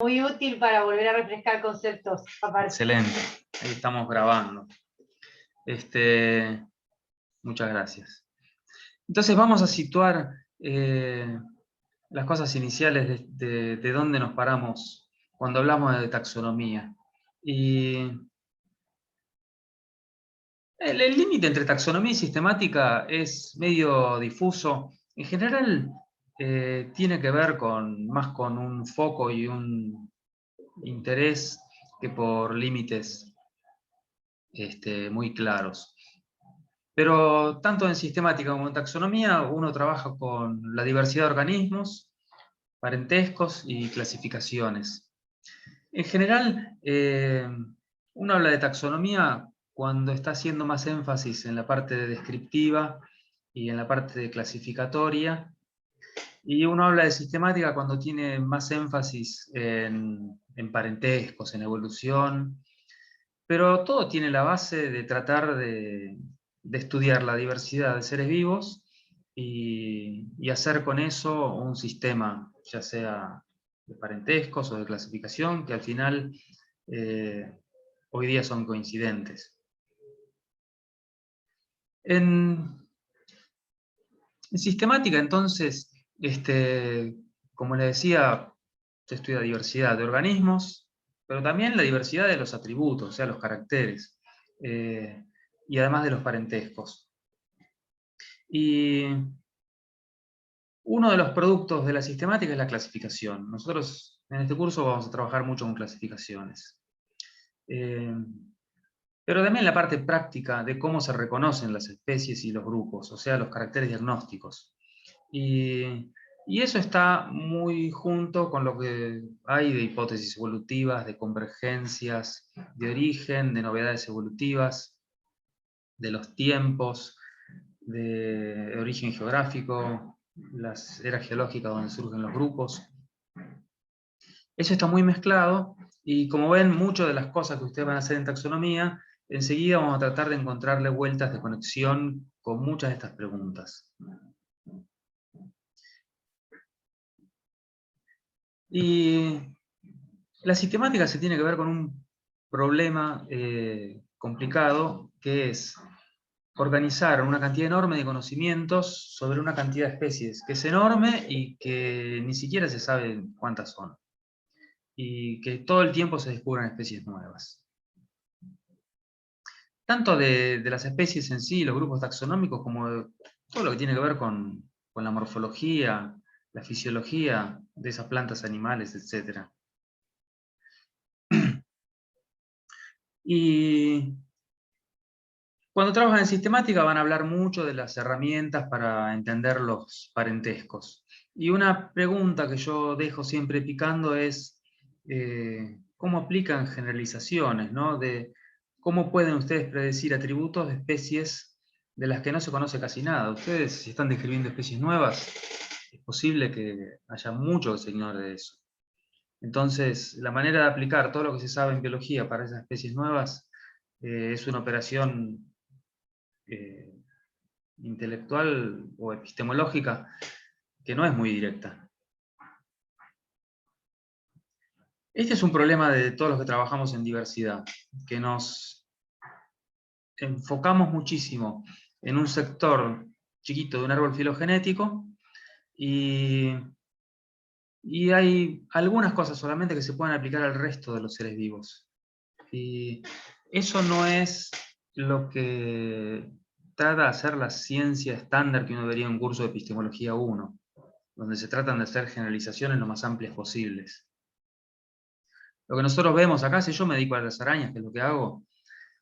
Muy útil para volver a refrescar conceptos. Aparte. Excelente, ahí estamos grabando. Muchas gracias. Entonces vamos a situar las cosas iniciales de dónde nos paramos cuando hablamos de taxonomía. Y el límite entre taxonomía y sistemática es medio difuso. En general tiene que ver más con un foco y un interés que por límites muy claros. Pero tanto en sistemática como en taxonomía uno trabaja con la diversidad de organismos, parentescos y clasificaciones. En general, uno habla de taxonomía cuando está haciendo más énfasis en la parte descriptiva y en la parte de clasificatoria, y uno habla de sistemática cuando tiene más énfasis en parentescos, en evolución, pero todo tiene la base de tratar de estudiar la diversidad de seres vivos y hacer con eso un sistema, ya sea de parentescos o de clasificación, que al final hoy día son coincidentes. En sistemática, entonces, como les decía, se estudia diversidad de organismos, pero también la diversidad de los atributos, o sea, los caracteres, y además de los parentescos. Y uno de los productos de la sistemática es la clasificación. Nosotros en este curso vamos a trabajar mucho con clasificaciones. Pero también la parte práctica de cómo se reconocen las especies y los grupos, o sea, los caracteres diagnósticos. Y eso está muy junto con lo que hay de hipótesis evolutivas, de convergencias, de origen, de novedades evolutivas, de los tiempos, de origen geográfico, las eras geológicas donde surgen los grupos. Eso está muy mezclado y como ven, muchas de las cosas que ustedes van a hacer en taxonomía, enseguida vamos a tratar de encontrarle vueltas de conexión con muchas de estas preguntas. Y la sistemática se tiene que ver con un problema complicado, que es organizar una cantidad enorme de conocimientos sobre una cantidad de especies, que es enorme y que ni siquiera se sabe cuántas son. Y que todo el tiempo se descubren especies nuevas. Tanto de las especies en sí, los grupos taxonómicos, como de todo lo que tiene que ver con la morfología, la fisiología de esas plantas, animales, etc. Y cuando trabajan en sistemática van a hablar mucho de las herramientas para entender los parentescos. Y una pregunta que yo dejo siempre picando es ¿cómo aplican generalizaciones, ¿no? De cómo pueden ustedes predecir atributos de especies de las que no se conoce casi nada. Ustedes, si están describiendo especies nuevas, es posible que haya mucho que se ignore de eso. Entonces, la manera de aplicar todo lo que se sabe en biología para esas especies nuevas es una operación intelectual o epistemológica que no es muy directa. Este es un problema de todos los que trabajamos en diversidad, que nos enfocamos muchísimo en un sector chiquito de un árbol filogenético y hay algunas cosas solamente que se pueden aplicar al resto de los seres vivos. Y eso no es lo que trata de hacer la ciencia estándar que uno vería en un curso de epistemología 1, donde se tratan de hacer generalizaciones lo más amplias posibles. Lo que nosotros vemos acá, si yo me dedico a las arañas, que es lo que hago,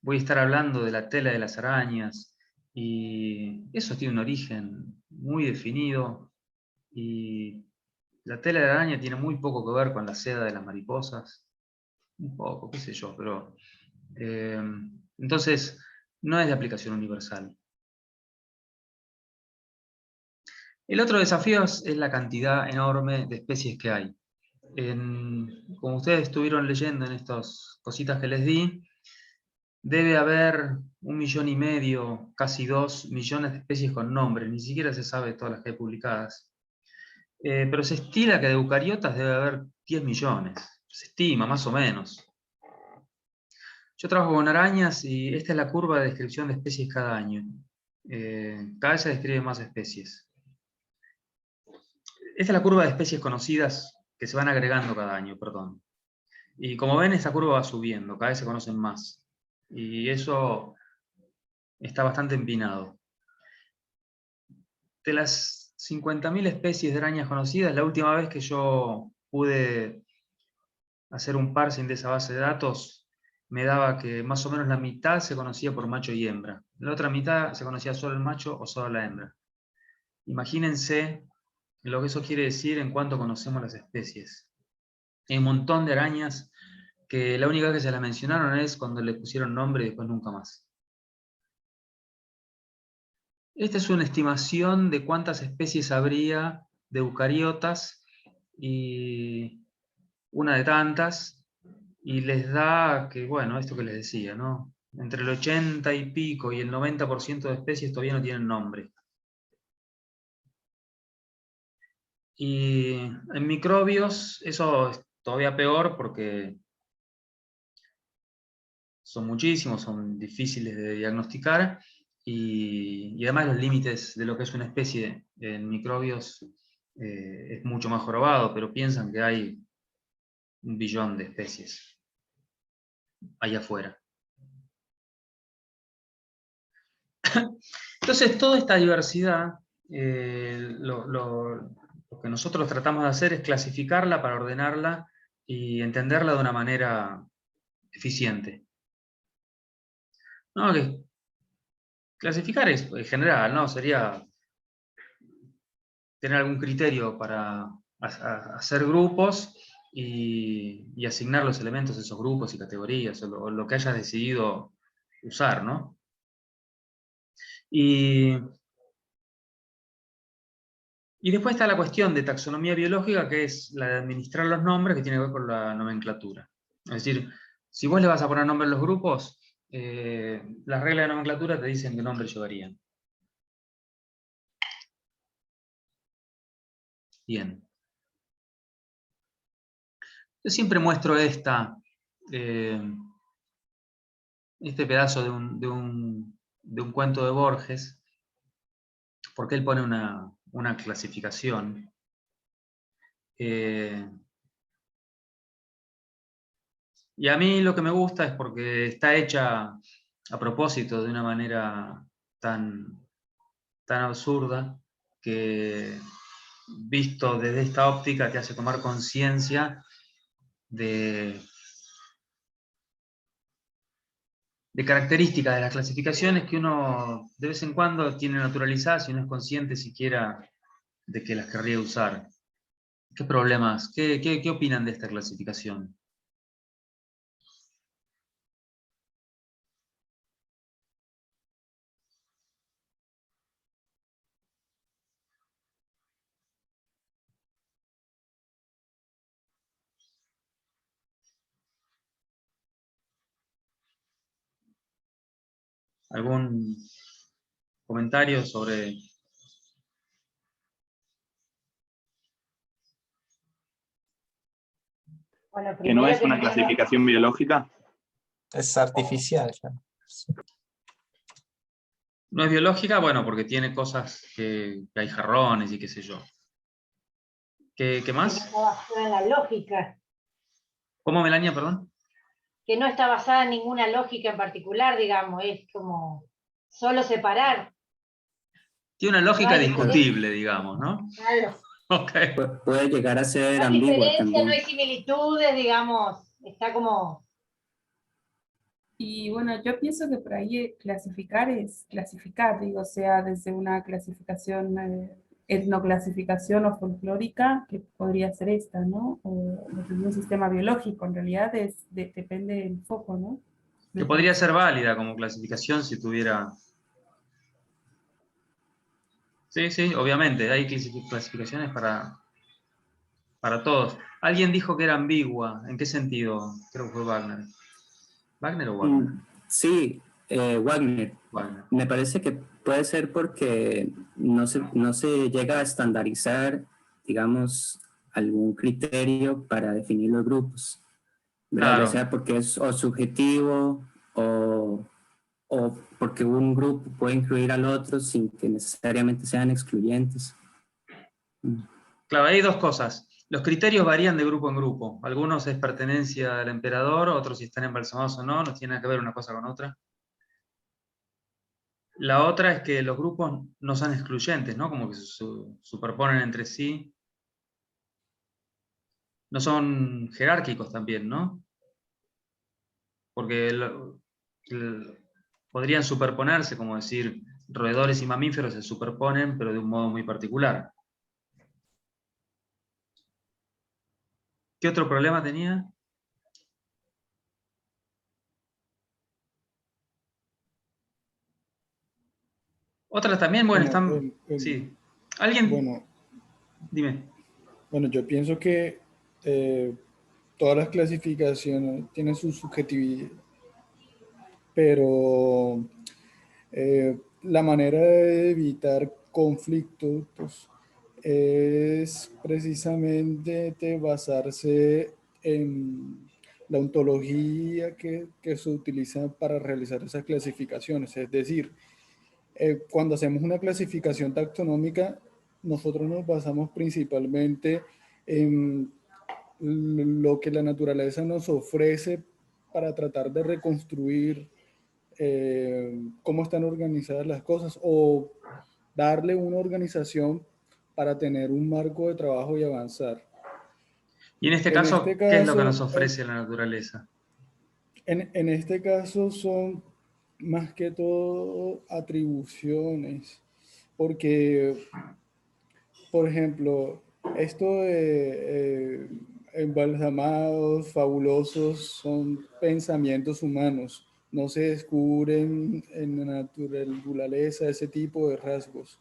voy a estar hablando de la tela de las arañas, y eso tiene un origen muy definido, y la tela de la araña tiene muy poco que ver con la seda de las mariposas, un poco, qué sé yo, pero... entonces, no es de aplicación universal. El otro desafío es la cantidad enorme de especies que hay. Como ustedes estuvieron leyendo en estas cositas que les di, debe haber 1,5 millones, casi 2 millones de especies con nombres, ni siquiera se sabe todas las que hay publicadas. Pero se estila que de eucariotas debe haber 10 millones. se estima, más o menos. Yo trabajo con arañas y esta es la curva de descripción de especies cada año. Cada vez se describen más especies. Esta es la curva de especies conocidas que se van agregando cada año, perdón. Y como ven, esta curva va subiendo, cada vez se conocen más. Y eso está bastante empinado. De las 50.000 especies de arañas conocidas, la última vez que yo pude hacer un parsing de esa base de datos, me daba que más o menos la mitad se conocía por macho y hembra. La otra mitad se conocía solo el macho o solo la hembra. Imagínense lo que eso quiere decir en cuanto conocemos las especies. Hay un montón de arañas que la única vez que se las mencionaron es cuando le pusieron nombre y después nunca más. Esta es una estimación de cuántas especies habría de eucariotas y una de tantas, y les da que, bueno, esto que les decía, ¿no? Entre el 80 y pico y el 90% de especies todavía no tienen nombre. Y en microbios eso es todavía peor porque son muchísimos, son difíciles de diagnosticar, y además los límites de lo que es una especie en microbios es mucho más jorobado, pero piensan que hay 1 billón de especies allá afuera. Entonces, toda esta diversidad, lo que nosotros tratamos de hacer es clasificarla para ordenarla y entenderla de una manera eficiente. No, que clasificar es en general, ¿no? Sería tener algún criterio para hacer grupos y asignar los elementos de esos grupos y categorías, o lo que hayas decidido usar, ¿no? Y después está la cuestión de taxonomía biológica, que es la de administrar los nombres, que tiene que ver con la nomenclatura. Es decir, si vos le vas a poner nombre a los grupos, las reglas de nomenclatura te dicen qué nombre llevarían. Bien. Yo siempre muestro este pedazo de un cuento de Borges, porque él pone una clasificación. Y a mí lo que me gusta es porque está hecha a propósito de una manera tan absurda que, visto desde esta óptica, te hace tomar conciencia de características de las clasificaciones que uno de vez en cuando tiene naturalizadas y no es consciente siquiera de que las querría usar. ¿Qué problemas? ¿Qué opinan de esta clasificación? ¿Algún comentario sobre...? Bueno, ¿Que no es una primero clasificación biológica? Es artificial. Ya. No es biológica, bueno, porque tiene cosas que hay jarrones y qué sé yo. ¿Qué que no más? está basada en la lógica, ¿Cómo, Melania, perdón? que no está basada en ninguna lógica en particular, digamos, es como solo separar. Tiene una lógica No hay discutible, digamos, ¿no? Claro. Okay. Puede llegar a ser No hay ambigua diferencia, también. no hay similitudes, digamos, está como... Y bueno, yo pienso que por ahí clasificar es clasificar, digo, sea desde una clasificación, etnoclasificación o folclórica, que podría ser esta, ¿no? O desde un sistema biológico, en realidad depende del foco, ¿no? Que podría ser válida como clasificación si tuviera... Sí, sí, obviamente, hay clasificaciones para todos. Alguien dijo que era ambigua. ¿En qué sentido? Creo que fue Wagner. ¿Wagner o Wagner? Sí, Wagner. Wagner. Me parece que puede ser porque no se llega a estandarizar, digamos, algún criterio para definir los grupos. ¿verdad? Claro. Ya sea porque es o subjetivo o porque un grupo puede incluir al otro sin que necesariamente sean excluyentes. Claro, hay dos cosas. Los criterios varían de grupo en grupo. Algunos es pertenencia al emperador, otros si están embalsamados o no, no tiene nada que ver una cosa con otra. La otra es que los grupos no son excluyentes, ¿no? Como que se superponen entre sí. No son jerárquicos también, ¿no? Porque podrían superponerse, como decir, roedores y mamíferos se superponen, pero de un modo muy particular. ¿Qué otro problema tenía? Otras también, bueno, Bueno, están... Sí. ¿Alguien? bueno, Dime. bueno, yo pienso que todas las clasificaciones tienen su subjetividad, pero la manera de evitar conflictos pues, es precisamente de basarse en la ontología que se utiliza para realizar esas clasificaciones. Es decir, cuando hacemos una clasificación taxonómica, nosotros nos basamos principalmente en lo que la naturaleza nos ofrece para tratar de reconstruir cómo están organizadas las cosas o darle una organización para tener un marco de trabajo y avanzar. Y en este En este caso, ¿qué es lo que nos caso, ofrece la naturaleza? en este caso son más que todo atribuciones, porque, por ejemplo, esto de embalsamados, fabulosos, son pensamientos humanos. No se descubren en la naturaleza ese tipo de rasgos.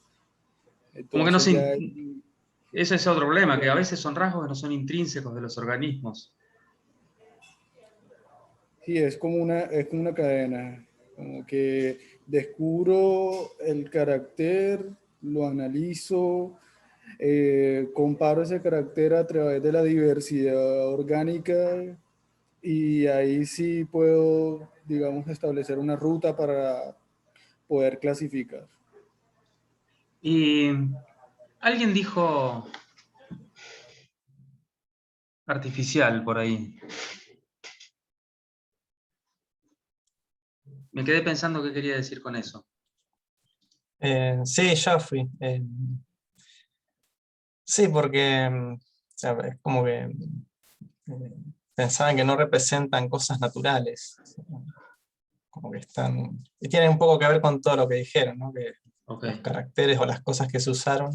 Como que no Entonces se... ya Ese es otro problema, que a veces son rasgos que no son intrínsecos de los organismos. sí, es como una cadena, como que descubro el carácter, lo analizo, comparo ese carácter a través de la diversidad orgánica y ahí sí puedo, digamos, establecer una ruta para poder clasificar. Y alguien dijo artificial por ahí. Me quedé pensando qué quería decir con eso. Sí, yo fui. Sí, porque o sea, es como que pensaban que no representan cosas naturales. Como que están... Y tiene un poco que ver con todo lo que dijeron, ¿no? Que Ok, los caracteres o las cosas que se usaron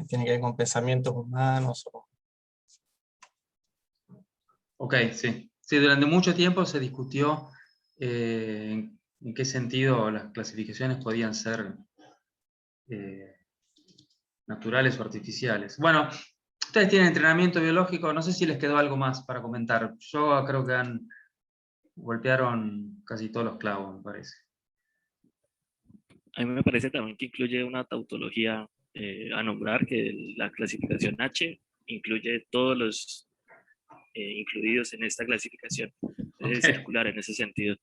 tienen que ver con pensamientos humanos. ok, sí. Sí, durante mucho tiempo se discutió en qué sentido las clasificaciones podían ser naturales o artificiales. Bueno, ustedes tienen entrenamiento biológico, no sé si les quedó algo más para comentar. Yo creo que golpearon casi todos los clavos, me parece. A mí me parece también que incluye una tautología a nombrar, que la clasificación H incluye todos los incluidos en esta clasificación. Es Ok. circular en ese sentido.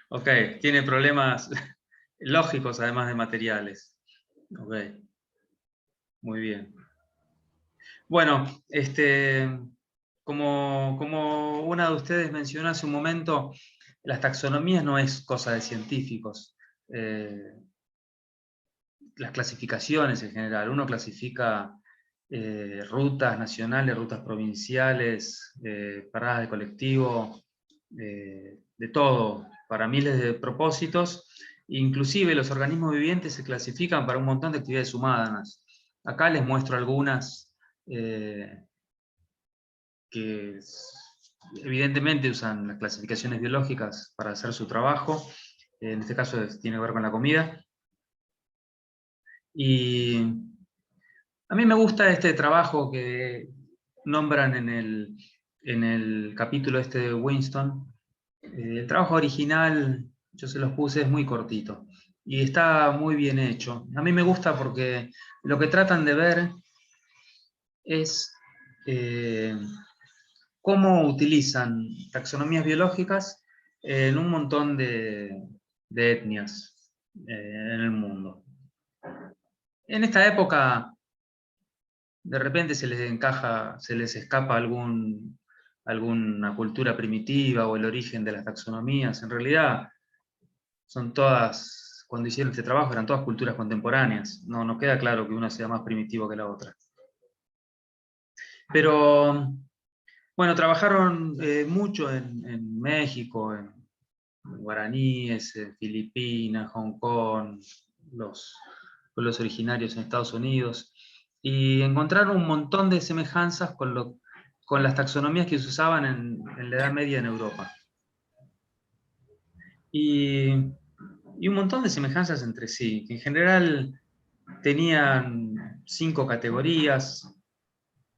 Ok, tiene problemas lógicos además de materiales. Ok, muy bien. Bueno, como una de ustedes mencionó hace un momento, las taxonomías no es cosa de científicos. Las clasificaciones en general, uno clasifica rutas nacionales, rutas provinciales, paradas de colectivo, de todo, para miles de propósitos. Inclusive los organismos vivientes se clasifican para un montón de actividades humanas. Acá les muestro algunas que evidentemente usan las clasificaciones biológicas para hacer su trabajo. En este caso tiene que ver con la comida. Y a mí me gusta este trabajo que nombran en el capítulo este de Winston. El trabajo original, yo se los puse, es muy cortito y está muy bien hecho. A mí me gusta porque lo que tratan de ver es cómo utilizan taxonomías biológicas en un montón de etnias en el mundo. En esta época, de repente se les escapa alguna cultura primitiva o el origen de las taxonomías. En realidad, son todas, cuando hicieron este trabajo, eran todas culturas contemporáneas. No queda claro que una sea más primitivo que la otra. Pero, bueno, trabajaron mucho en México, en guaraníes, Filipinas, Hong Kong, los pueblos originarios en Estados Unidos, y encontraron un montón de semejanzas con las taxonomías que se usaban en la Edad Media en Europa. Y un montón de semejanzas entre sí, que en general tenían 5 categorías,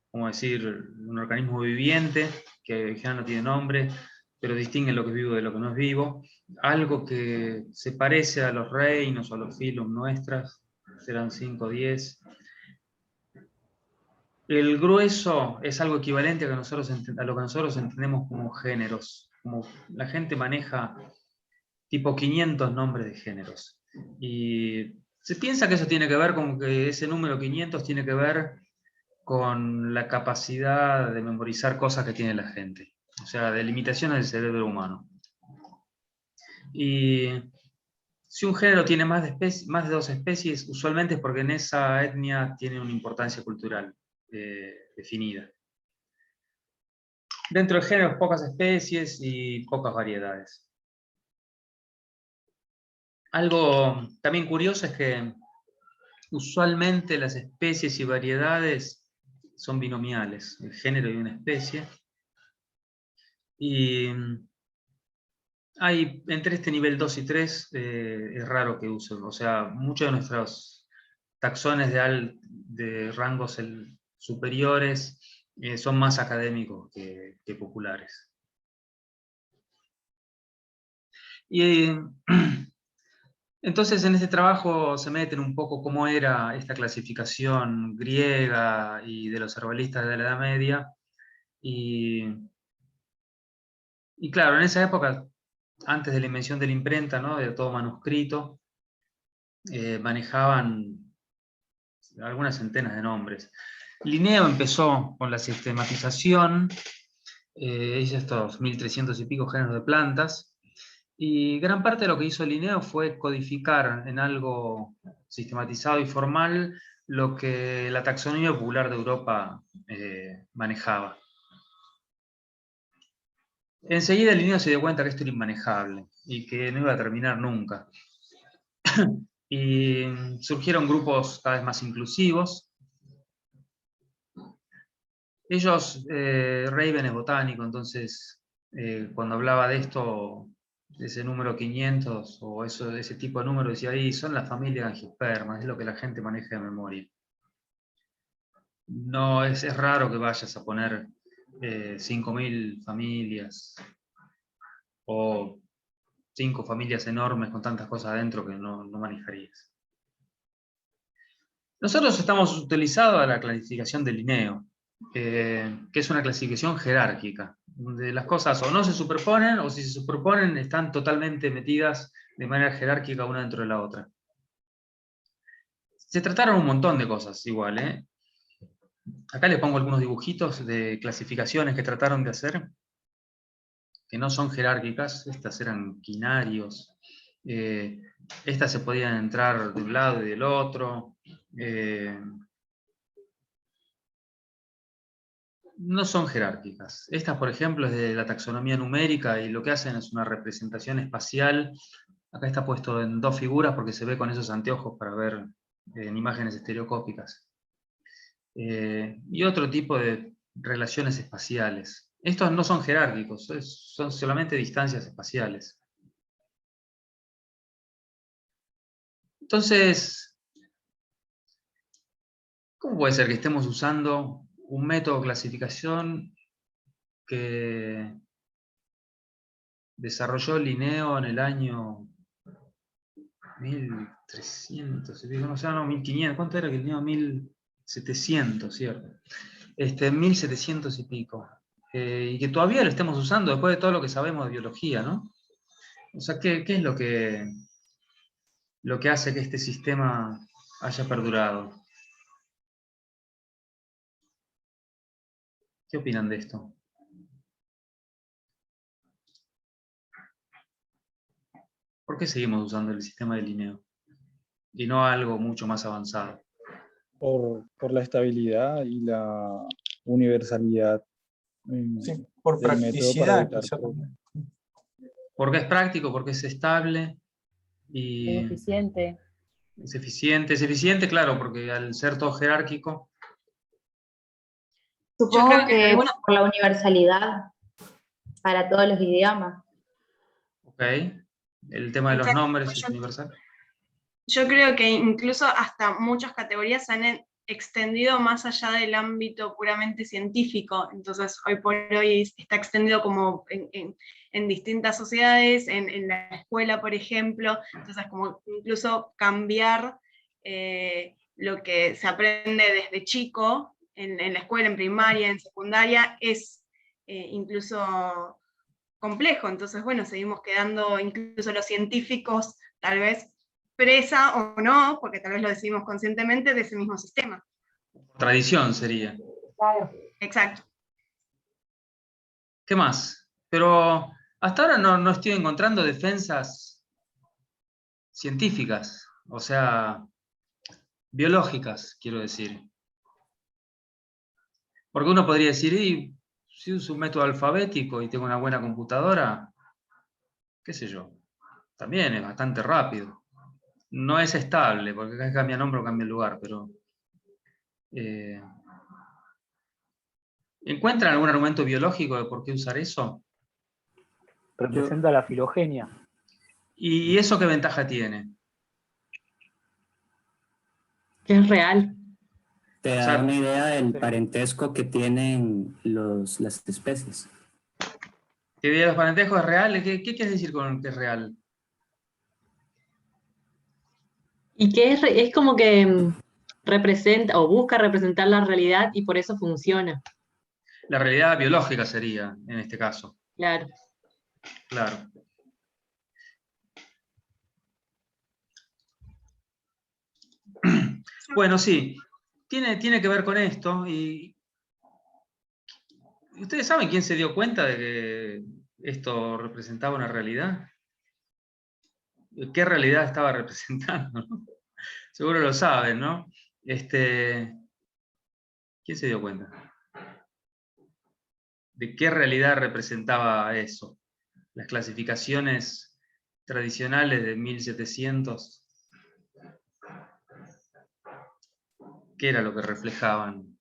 como decir, un organismo viviente, que en general no tiene nombre, pero distingue lo que es vivo de lo que no es vivo, algo que se parece a los reinos o a los filum nuestras, serán 5 o 10. El grueso es algo equivalente a lo que nosotros entendemos como géneros, como la gente maneja tipo 500 nombres de géneros. Y se piensa que eso tiene que ver con que ese número 500 tiene que ver con la capacidad de memorizar cosas que tiene la gente. O sea, de limitaciones del cerebro humano. Y si un género tiene más de 2 especies, usualmente es porque en esa etnia tiene una importancia cultural definida. Dentro del género, pocas especies y pocas variedades. Algo también curioso es que usualmente las especies y variedades son binomiales, el género y una especie. Y hay entre este nivel 2 y 3, es raro que usen. O sea, muchos de nuestros taxones de rangos superiores son más académicos que populares. Y entonces en este trabajo se meten un poco cómo era esta clasificación griega y de los herbalistas de la Edad Media. Y claro, en esa época, antes de la invención de la imprenta, ¿no?, de todo manuscrito, manejaban algunas centenas de nombres. Linneo empezó con la sistematización, hizo estos 1300 y pico géneros de plantas, y gran parte de lo que hizo Linneo fue codificar en algo sistematizado y formal lo que la taxonomía popular de Europa manejaba. Enseguida Linneo se dio cuenta que esto era inmanejable y que no iba a terminar nunca. Y surgieron grupos cada vez más inclusivos. Ellos, Raven es botánico, entonces cuando hablaba de esto, de ese número 500 o ese tipo de número, decía ahí, son la familia de angiospermas, es lo que la gente maneja de memoria. No, es raro que vayas a poner 5.000 familias o 5 familias enormes con tantas cosas adentro que no manejarías. Nosotros estamos utilizados a la clasificación de Linneo, que es una clasificación jerárquica, donde las cosas o no se superponen, o si se superponen están totalmente metidas de manera jerárquica una dentro de la otra. Se trataron un montón de cosas igual, ¿eh? Acá les pongo algunos dibujitos de clasificaciones que trataron de hacer, que no son jerárquicas. Estas eran quinarios, estas se podían entrar de un lado y del otro. No son jerárquicas. Estas, por ejemplo, es de la taxonomía numérica y lo que hacen es una representación espacial. Acá está puesto en 2 figuras porque se ve con esos anteojos para ver en imágenes estereoscópicas. Y otro tipo de relaciones espaciales. Estos no son jerárquicos, son solamente distancias espaciales. Entonces, ¿cómo puede ser que estemos usando un método de clasificación que desarrolló Linneo en el año 1300, no, 1500, ¿cuánto era que Linneo? 1700, ¿cierto? 1700 y pico. y que todavía lo estemos usando después de todo lo que sabemos de biología, ¿no? O sea, ¿qué es lo que hace que este sistema haya perdurado? ¿Qué opinan de esto? ¿Por qué seguimos usando el sistema de Linneo y no algo mucho más avanzado? Por la estabilidad y la universalidad Sí, por del método para practicidad, evitar quizá problemas. también. Porque es práctico, porque es estable Es y eficiente. es eficiente. Es eficiente, claro, porque al ser todo jerárquico. Supongo creo que que algunos- por la universalidad para todos los idiomas. ¿Ok? El tema de los Exacto, nombres pues es universal. Yo creo que incluso hasta muchas categorías se han extendido más allá del ámbito puramente científico. Entonces, hoy por hoy está extendido como en distintas sociedades, en la escuela, por ejemplo. Entonces, como incluso cambiar lo que se aprende desde chico, en la escuela, en primaria, en secundaria, es incluso complejo. Entonces, bueno, seguimos quedando, incluso los científicos, tal vez presa o no, porque tal vez lo decidimos conscientemente, de ese mismo sistema. Tradición sería. Claro. Exacto. ¿Qué más? Pero hasta ahora no estoy encontrando defensas científicas, o sea, biológicas, quiero decir. Porque uno podría decir, y si uso un método alfabético y tengo una buena computadora, qué sé yo, también es bastante rápido. No es estable, porque acá cambia nombre o cambia lugar, pero... ¿encuentran algún argumento biológico de por qué usar eso? Representa la filogenia. ¿Y eso qué ventaja tiene? Que es real. Te O sea, da una idea del parentesco que tienen las especies. ¿Qué idea de los parentescos es real? ¿Qué quieres decir con que es real? Y que es como que representa o busca representar la realidad y por eso funciona. La realidad biológica sería, en este caso. Claro. Claro. Bueno, sí, tiene que ver con esto. Y ¿ustedes saben quién se dio cuenta de que esto representaba una realidad? ¿Qué realidad estaba representando? Seguro lo saben, ¿no? ¿Quién se dio cuenta? ¿De qué realidad representaba eso? Las clasificaciones tradicionales de 1700. ¿Qué era lo que reflejaban?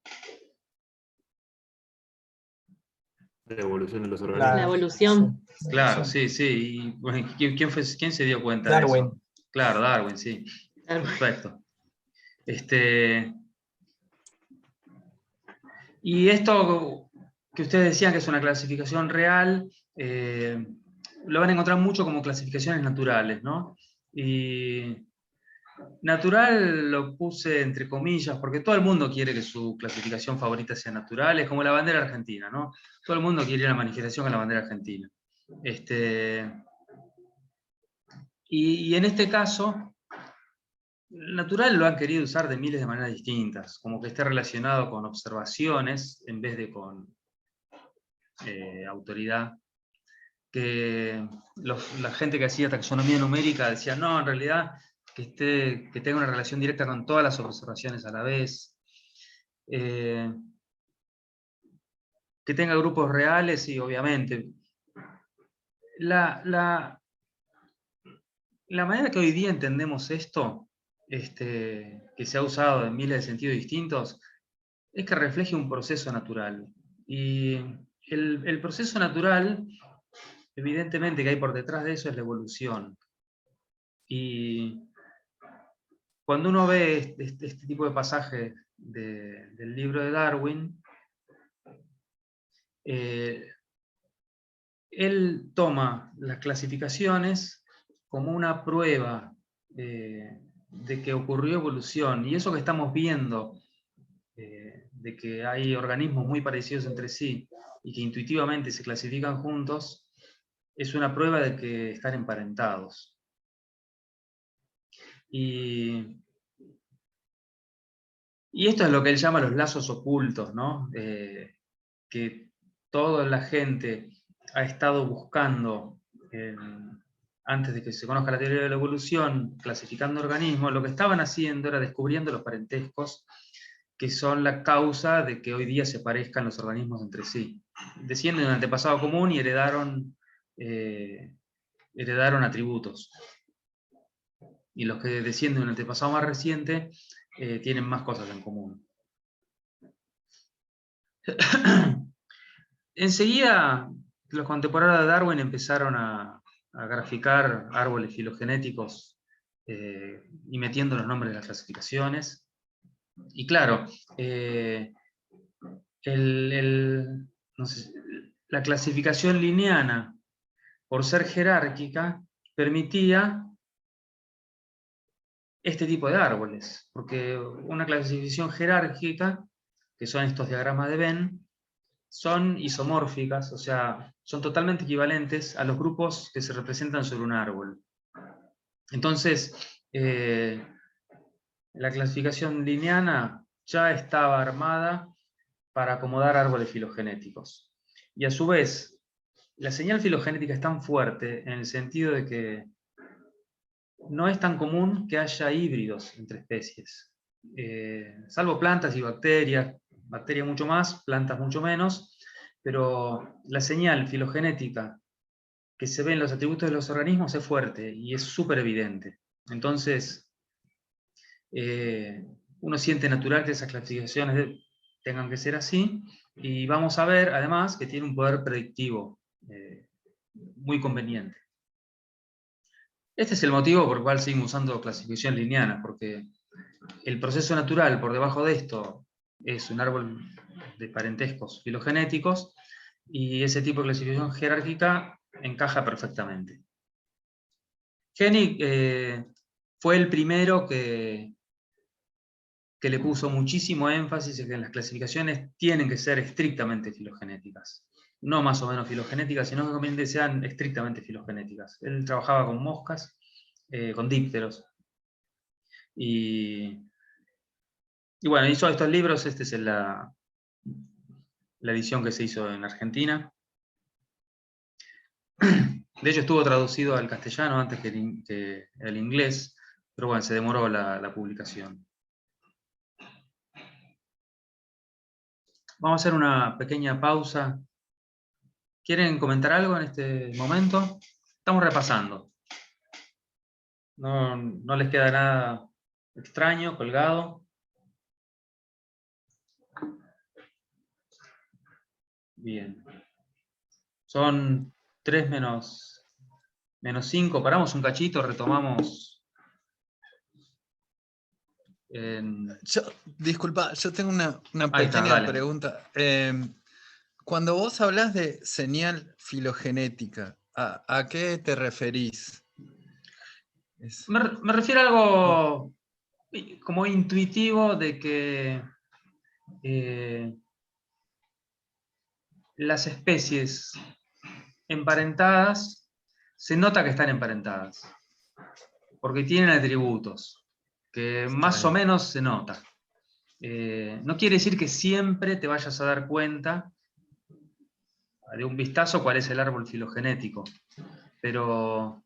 La evolución de los La organismos. evolución. Claro, sí, sí. Y, bueno, ¿quién se dio cuenta Darwin. de eso? Claro, Darwin, sí. Perfecto. Y esto que ustedes decían que es una clasificación real, lo van a encontrar mucho como clasificaciones naturales, ¿no? Y natural lo puse entre comillas, porque todo el mundo quiere que su clasificación favorita sea natural, es como la bandera argentina, ¿no? Todo el mundo quiere ir a la manifestación con la bandera argentina. Y en este caso, natural lo han querido usar de miles de maneras distintas, como que esté relacionado con observaciones en vez de con autoridad. Que la gente que hacía taxonomía numérica decía, no, en realidad que tenga una relación directa con todas las observaciones a la vez. Que tenga grupos reales, y obviamente. La manera que hoy día entendemos esto, que se ha usado en miles de sentidos distintos, es que refleje un proceso natural. Y el proceso natural, evidentemente que hay por detrás de eso, es la evolución. Y cuando uno ve este tipo de pasajes del libro de Darwin, él toma las clasificaciones como una prueba de que ocurrió evolución, y eso que estamos viendo, de que hay organismos muy parecidos entre sí, y que intuitivamente se clasifican juntos, es una prueba de que están emparentados. Y esto es lo que él llama los lazos ocultos, ¿no? Que toda la gente ha estado buscando, antes de que se conozca la teoría de la evolución, clasificando organismos. Lo que estaban haciendo era descubriendo los parentescos que son la causa de que hoy día se parezcan los organismos entre sí. Descienden de un antepasado común y heredaron atributos. Y los que descienden de un antepasado más reciente tienen más cosas en común. Enseguida, los contemporáneos de Darwin empezaron a graficar árboles filogenéticos y metiendo los nombres de las clasificaciones. Y claro, la clasificación linneana, por ser jerárquica, permitía este tipo de árboles, porque una clasificación jerárquica, que son estos diagramas de Venn, son isomórficas, o sea, son totalmente equivalentes a los grupos que se representan sobre un árbol. Entonces, la clasificación linneana ya estaba armada para acomodar árboles filogenéticos. Y a su vez, la señal filogenética es tan fuerte en el sentido de que no es tan común que haya híbridos entre especies. Salvo plantas y bacterias mucho más, plantas mucho menos, pero la señal filogenética que se ve en los atributos de los organismos es fuerte y es súper evidente. Entonces, uno siente natural que esas clasificaciones tengan que ser así, y vamos a ver además que tiene un poder predictivo muy conveniente. Este es el motivo por el cual seguimos usando clasificación linneana, porque el proceso natural por debajo de esto es un árbol de parentescos filogenéticos, y ese tipo de clasificación jerárquica encaja perfectamente. Hennig fue el primero que le puso muchísimo énfasis en que las clasificaciones tienen que ser estrictamente filogenéticas. No más o menos filogenéticas, sino que conveniente sean estrictamente filogenéticas. Él trabajaba con moscas, con dípteros. Y bueno, hizo estos libros. Esta es la edición que se hizo en Argentina. De hecho, estuvo traducido al castellano antes que el inglés, pero bueno, se demoró la publicación. Vamos a hacer una pequeña pausa. ¿Quieren comentar algo en este momento? Estamos repasando. No les queda nada extraño, colgado. Bien. Son 3 menos 5. Paramos un cachito, retomamos. Disculpa, yo tengo una Ahí está, pequeña dale. pregunta. Cuando vos hablas de señal filogenética, ¿a qué te referís? Me refiero a algo como intuitivo de que las especies emparentadas se nota que están emparentadas, porque tienen atributos que más o menos se nota. No quiere decir que siempre te vayas a dar cuenta de un vistazo cuál es el árbol filogenético, pero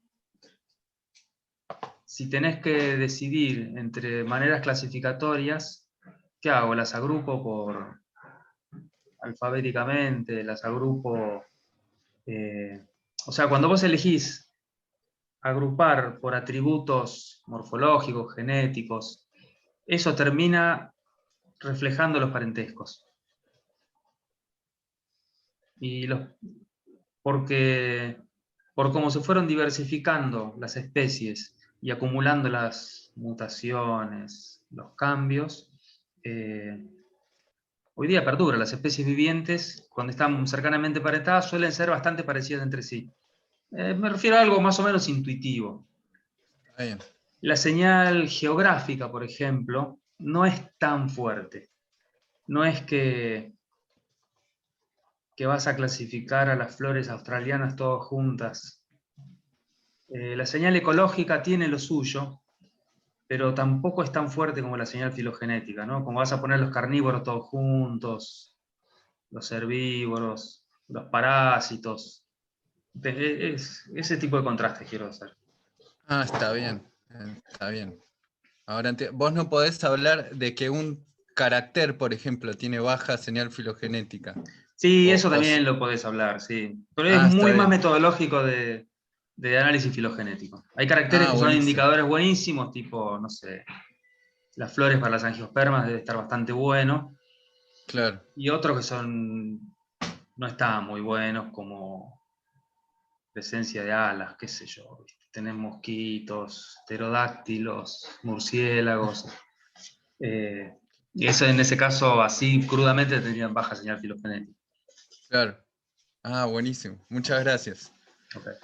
si tenés que decidir entre maneras clasificatorias, ¿qué hago? Las agrupo alfabéticamente, las agrupo. O sea, cuando vos elegís agrupar por atributos morfológicos, genéticos, eso termina reflejando los parentescos. Porque por cómo se fueron diversificando las especies y acumulando las mutaciones, los cambios, hoy día perdura. Las especies vivientes, cuando están cercanamente emparentadas, suelen ser bastante parecidas entre sí. Me refiero a algo más o menos intuitivo. La señal geográfica, por ejemplo, no es tan fuerte. No es que que vas a clasificar a las flores australianas todas juntas. La señal ecológica tiene lo suyo, pero tampoco es tan fuerte como la señal filogenética, ¿no? Como vas a poner los carnívoros todos juntos, los herbívoros, los parásitos. Ese tipo de contraste quiero hacer. Ah, está bien, está bien. Ahora, vos no podés hablar de que un carácter, por ejemplo, tiene baja señal filogenética. Sí, eso también lo podés hablar, sí. Pero es está muy más bien. metodológico de análisis filogenético. Hay caracteres que son buenísimo. indicadores buenísimos, tipo, no sé, las flores para las angiospermas debe estar bastante bueno. Claro. Y otros que no están muy buenos, como presencia de alas, qué sé yo. Tenés mosquitos, pterodáctilos, murciélagos. Y eso en ese caso, así crudamente, tendrían baja señal filogenética. Claro. Ah, buenísimo. Muchas gracias. Okay.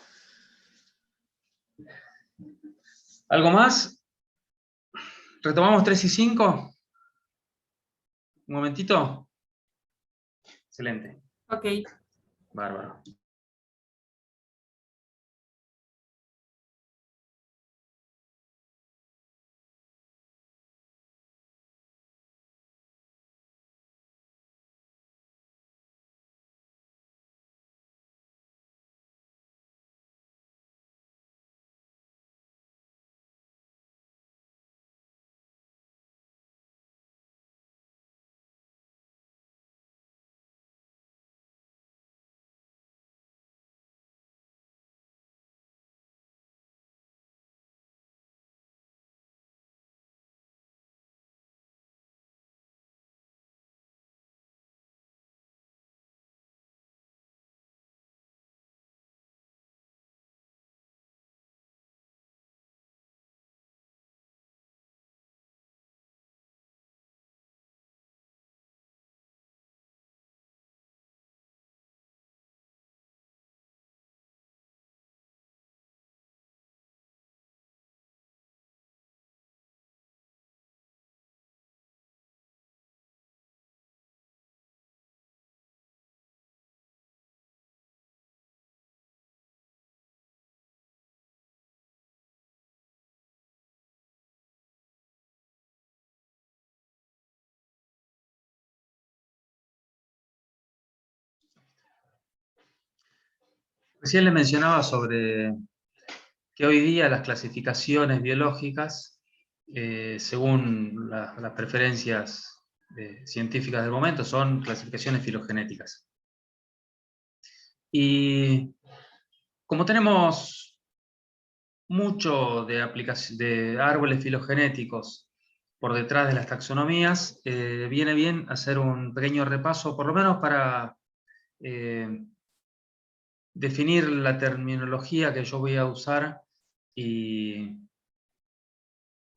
¿Algo más? ¿Retomamos 3 y 5? ¿Un momentito? Excelente. Ok. Bárbaro. Recién le mencionaba sobre que hoy día las clasificaciones biológicas, según las preferencias científicas del momento, son clasificaciones filogenéticas. Y como tenemos mucho de árboles filogenéticos por detrás de las taxonomías, viene bien hacer un pequeño repaso, por lo menos para definir la terminología que yo voy a usar y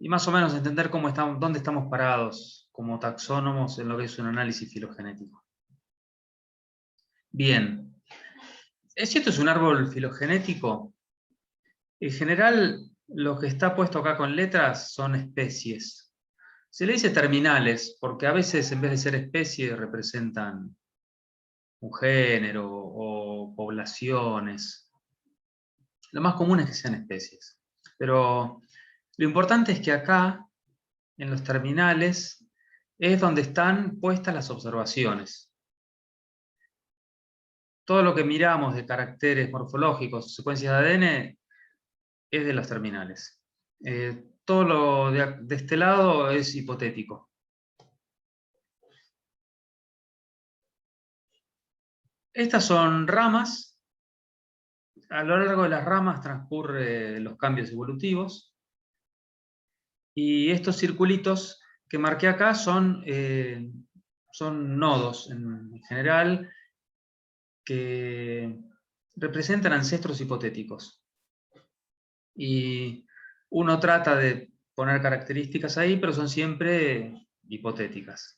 más o menos entender dónde estamos parados como taxónomos en lo que es un análisis filogenético. Bien, si esto es un árbol filogenético, en general lo que está puesto acá con letras son especies. Se le dice terminales porque a veces en vez de ser especies representan un género o poblaciones. Lo más común es que sean especies. Pero lo importante es que acá, en los terminales, es donde están puestas las observaciones. Todo lo que miramos de caracteres morfológicos, secuencias de ADN, es de los terminales. Todo lo de este lado es hipotético. Estas son ramas. A lo largo de las ramas transcurren los cambios evolutivos. Y estos circulitos que marqué acá son nodos en general que representan ancestros hipotéticos. Y uno trata de poner características ahí, pero son siempre hipotéticas.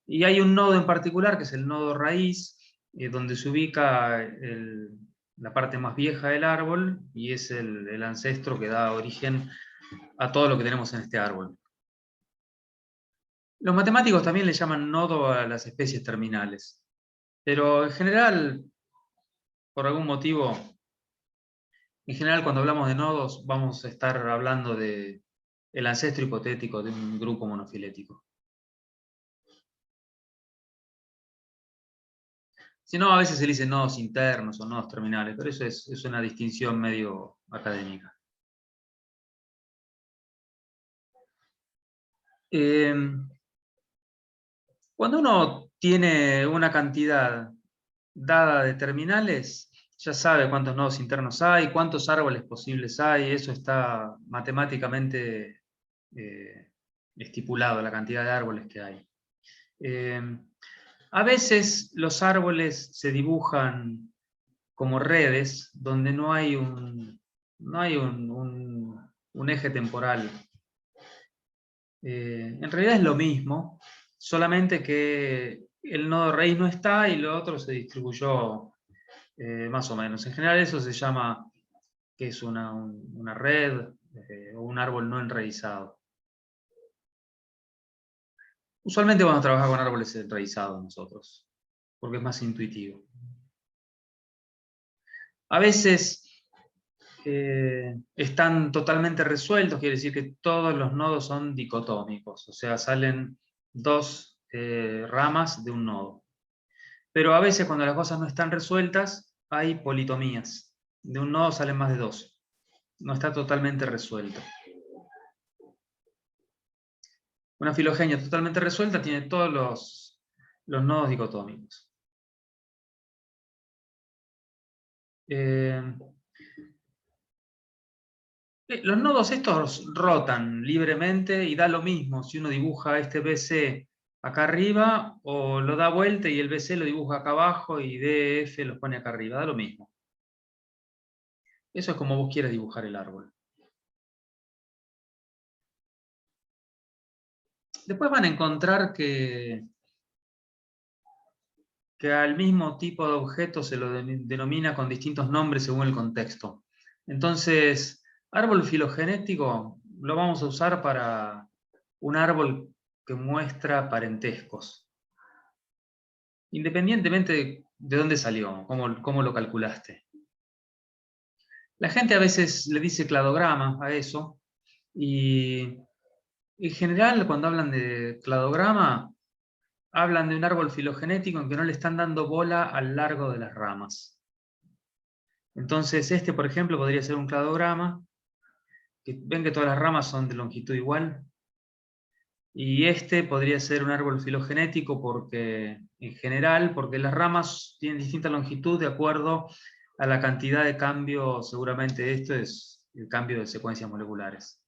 Y hay un nodo en particular, que es el nodo raíz, donde se ubica la parte más vieja del árbol, y es el ancestro que da origen a todo lo que tenemos en este árbol. Los matemáticos también le llaman nodo a las especies terminales. Pero en general, por algún motivo, en general cuando hablamos de nodos vamos a estar hablando de el ancestro hipotético de un grupo monofilético. Si no, a veces se le dice nodos internos o nodos terminales, pero eso es una distinción medio académica. Cuando uno tiene una cantidad dada de terminales, ya sabe cuántos nodos internos hay, cuántos árboles posibles hay, eso está matemáticamente estipulado, la cantidad de árboles que hay. A veces los árboles se dibujan como redes donde no hay un eje temporal. En realidad es lo mismo, solamente que el nodo raíz no está y lo otro se distribuyó más o menos. En general eso se llama que es una red o un árbol no enraizado. Usualmente vamos a trabajar con árboles enraizados nosotros, porque es más intuitivo. A veces están totalmente resueltos, quiere decir que todos los nodos son dicotómicos, o sea, salen dos ramas de un nodo. Pero a veces cuando las cosas no están resueltas, hay politomías. De un nodo salen más de dos. No está totalmente resuelto. Una filogenia totalmente resuelta tiene todos los nodos dicotómicos. Los nodos estos rotan libremente y da lo mismo si uno dibuja este BC acá arriba o lo da vuelta y el BC lo dibuja acá abajo y DF los pone acá arriba, da lo mismo. Eso es como vos quieras dibujar el árbol. Después van a encontrar que al mismo tipo de objeto se lo denomina con distintos nombres según el contexto. Entonces, árbol filogenético lo vamos a usar para un árbol que muestra parentescos. Independientemente de dónde salió, cómo lo calculaste. La gente a veces le dice cladograma a eso, y en general cuando hablan de cladograma, hablan de un árbol filogenético en que no le están dando bola al largo de las ramas. Entonces este, por ejemplo, podría ser un cladograma, que ven que todas las ramas son de longitud igual, y este podría ser un árbol filogenético porque, en general, porque las ramas tienen distinta longitud de acuerdo a la cantidad de cambio, seguramente esto es el cambio de secuencias moleculares.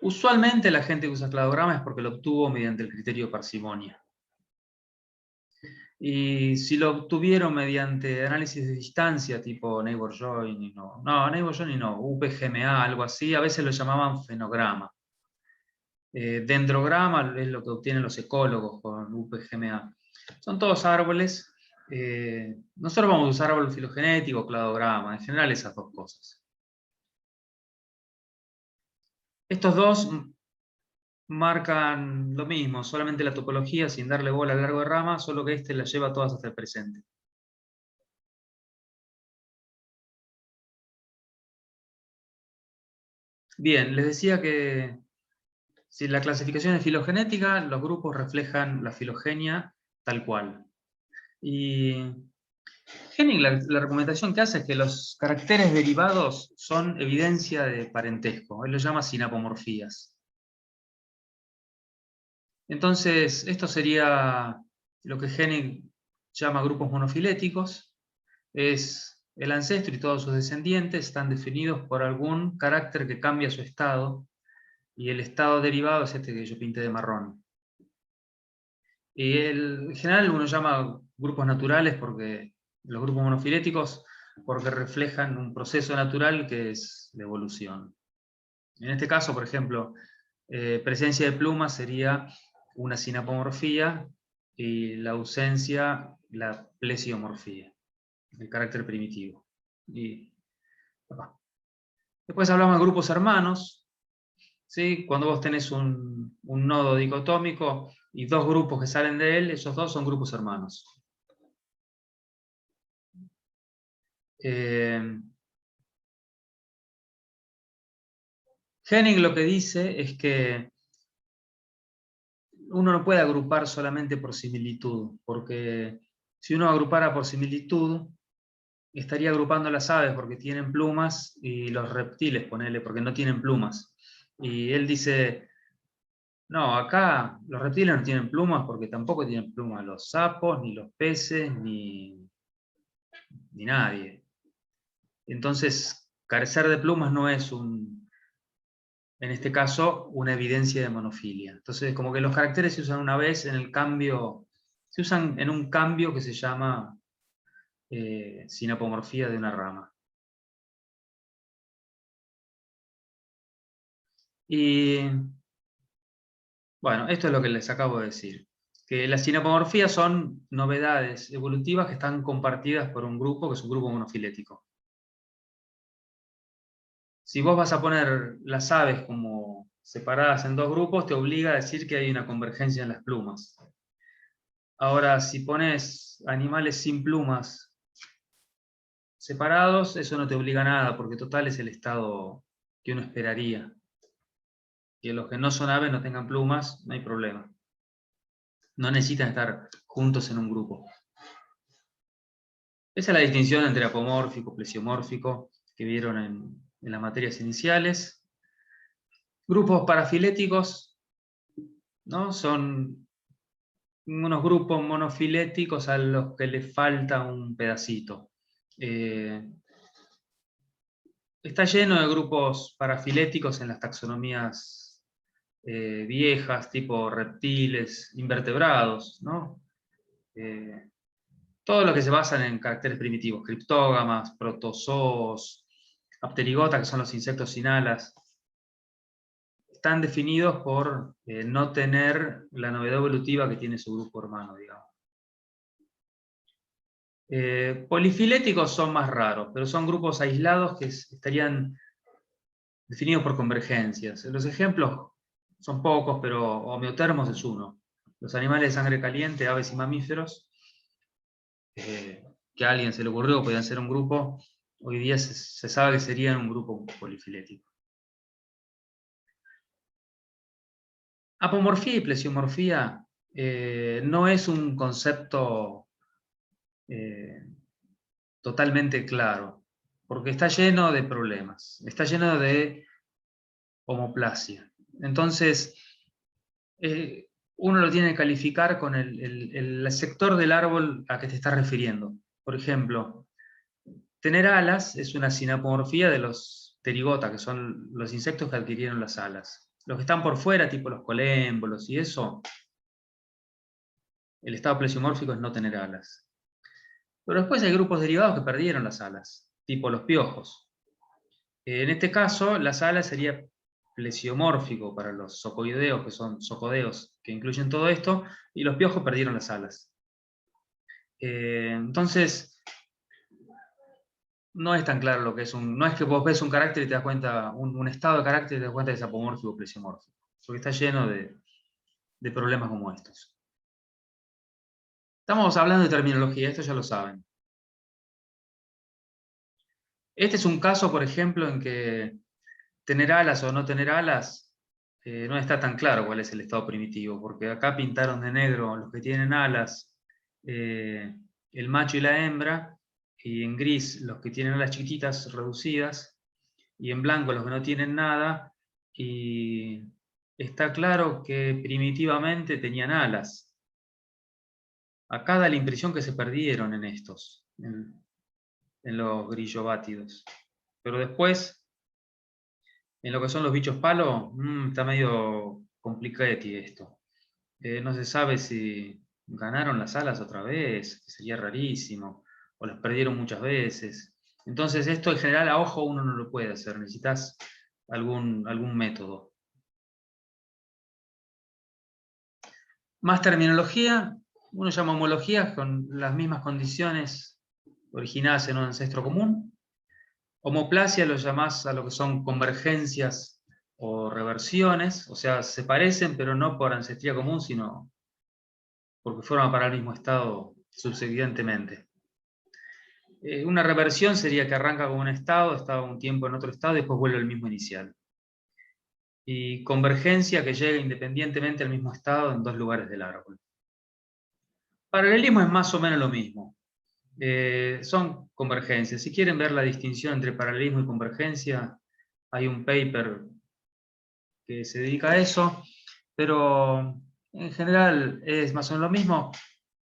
Usualmente la gente que usa cladograma es porque lo obtuvo mediante el criterio de parsimonia. Y si lo obtuvieron mediante análisis de distancia, tipo neighbor join, neighbor join no, UPGMA, algo así, a veces lo llamaban fenograma. Dendrograma es lo que obtienen los ecólogos con UPGMA. Son todos árboles. Nosotros vamos a usar árbol filogenético, cladograma, en general esas dos cosas. Estos dos marcan lo mismo, solamente la topología sin darle bola al largo de rama, solo que este las lleva todas hasta el presente. Bien, les decía que si la clasificación es filogenética, los grupos reflejan la filogenia tal cual. Y Henning la recomendación que hace es que los caracteres derivados son evidencia de parentesco. Él lo llama sinapomorfías. Entonces, esto sería lo que Henning llama grupos monofiléticos. Es el ancestro y todos sus descendientes están definidos por algún carácter que cambia su estado, y el estado derivado es este que yo pinté de marrón. Y en general uno llama grupos naturales porque los grupos monofiléticos porque reflejan un proceso natural que es la evolución. En este caso, por ejemplo, presencia de plumas sería una sinapomorfía y la ausencia, la plesiomorfía, el carácter primitivo. Después hablamos de grupos hermanos. ¿Sí? Cuando vos tenés un nodo dicotómico, y dos grupos que salen de él, esos dos son grupos hermanos. Henning lo que dice es que uno no puede agrupar solamente por similitud, porque si uno agrupara por similitud, estaría agrupando las aves porque tienen plumas y los reptiles, ponele, porque no tienen plumas. Y él dice, no, acá los reptiles no tienen plumas porque tampoco tienen plumas los sapos, ni los peces, ni nadie. Entonces, carecer de plumas no es en este caso, una evidencia de monofilia. Entonces, como que los caracteres se usan una vez en el cambio, se usan en un cambio que se llama sinapomorfía de una rama. Y bueno, esto es lo que les acabo de decir. Que las sinapomorfías son novedades evolutivas que están compartidas por un grupo, que es un grupo monofilético. Si vos vas a poner las aves como separadas en dos grupos, te obliga a decir que hay una convergencia en las plumas. Ahora, si pones animales sin plumas separados, eso no te obliga a nada, porque total es el estado que uno esperaría. Que los que no son aves no tengan plumas, no hay problema. No necesitan estar juntos en un grupo. Esa es la distinción entre apomórfico, plesiomórfico, que vieron en las materias iniciales. Grupos parafiléticos, ¿no? Son unos grupos monofiléticos a los que les falta un pedacito. Está lleno de grupos parafiléticos en las taxonomías viejas, tipo reptiles, invertebrados, ¿no? Todos los que se basan en caracteres primitivos, criptógamas, protozoos, apterigota, que son los insectos sin alas, están definidos por no tener la novedad evolutiva que tiene su grupo hermano, digamos. Polifiléticos son más raros, pero son grupos aislados que estarían definidos por convergencias. Los ejemplos son pocos, pero homeotermos es uno. Los animales de sangre caliente, aves y mamíferos, que a alguien se le ocurrió, podían ser un grupo, hoy día se sabe que serían un grupo polifilético. Apomorfía y plesiomorfía no es un concepto totalmente claro, porque está lleno de problemas, está lleno de homoplasia. Entonces, uno lo tiene que calificar con el sector del árbol a que te estás refiriendo. Por ejemplo, tener alas es una sinapomorfía de los pterigota, que son los insectos que adquirieron las alas. Los que están por fuera, tipo los colémbolos y eso, el estado plesiomórfico es no tener alas. Pero después hay grupos derivados que perdieron las alas, tipo los piojos. En este caso, las alas sería plesiomórfico para los zocoideos, que son zocodeos, que incluyen todo esto, y los piojos perdieron las alas. Entonces, no es tan claro lo que es no es que vos ves un carácter y te das cuenta, un estado de carácter y te das cuenta que es apomórfico o plesiomórfico, porque está lleno de problemas como estos. Estamos hablando de terminología, esto ya lo saben. Este es un caso, por ejemplo, en que tener alas o no tener alas, no está tan claro cuál es el estado primitivo, porque acá pintaron de negro los que tienen alas, el macho y la hembra, y en gris los que tienen alas chiquititas reducidas, y en blanco los que no tienen nada, y está claro que primitivamente tenían alas. Acá da la impresión que se perdieron en estos, en los grillobátidos. Pero después, en lo que son los bichos palo, está medio complicated esto. No se sabe si ganaron las alas otra vez, que sería rarísimo, o las perdieron muchas veces. Entonces esto en general a ojo uno no lo puede hacer, necesitas algún método. Más terminología, uno llama homologías con las mismas condiciones originadas en un ancestro común. Homoplasia lo llamás a lo que son convergencias o reversiones, o sea, se parecen pero no por ancestría común, sino porque fueron para el mismo estado subsiguientemente. Una reversión sería que arranca con un estado, está un tiempo en otro estado y después vuelve al mismo inicial. Y convergencia que llega independientemente al mismo estado en dos lugares del árbol. Paralelismo es más o menos lo mismo. Son convergencias. Si quieren ver la distinción entre paralelismo y convergencia, hay un paper que se dedica a eso, pero en general es más o menos lo mismo.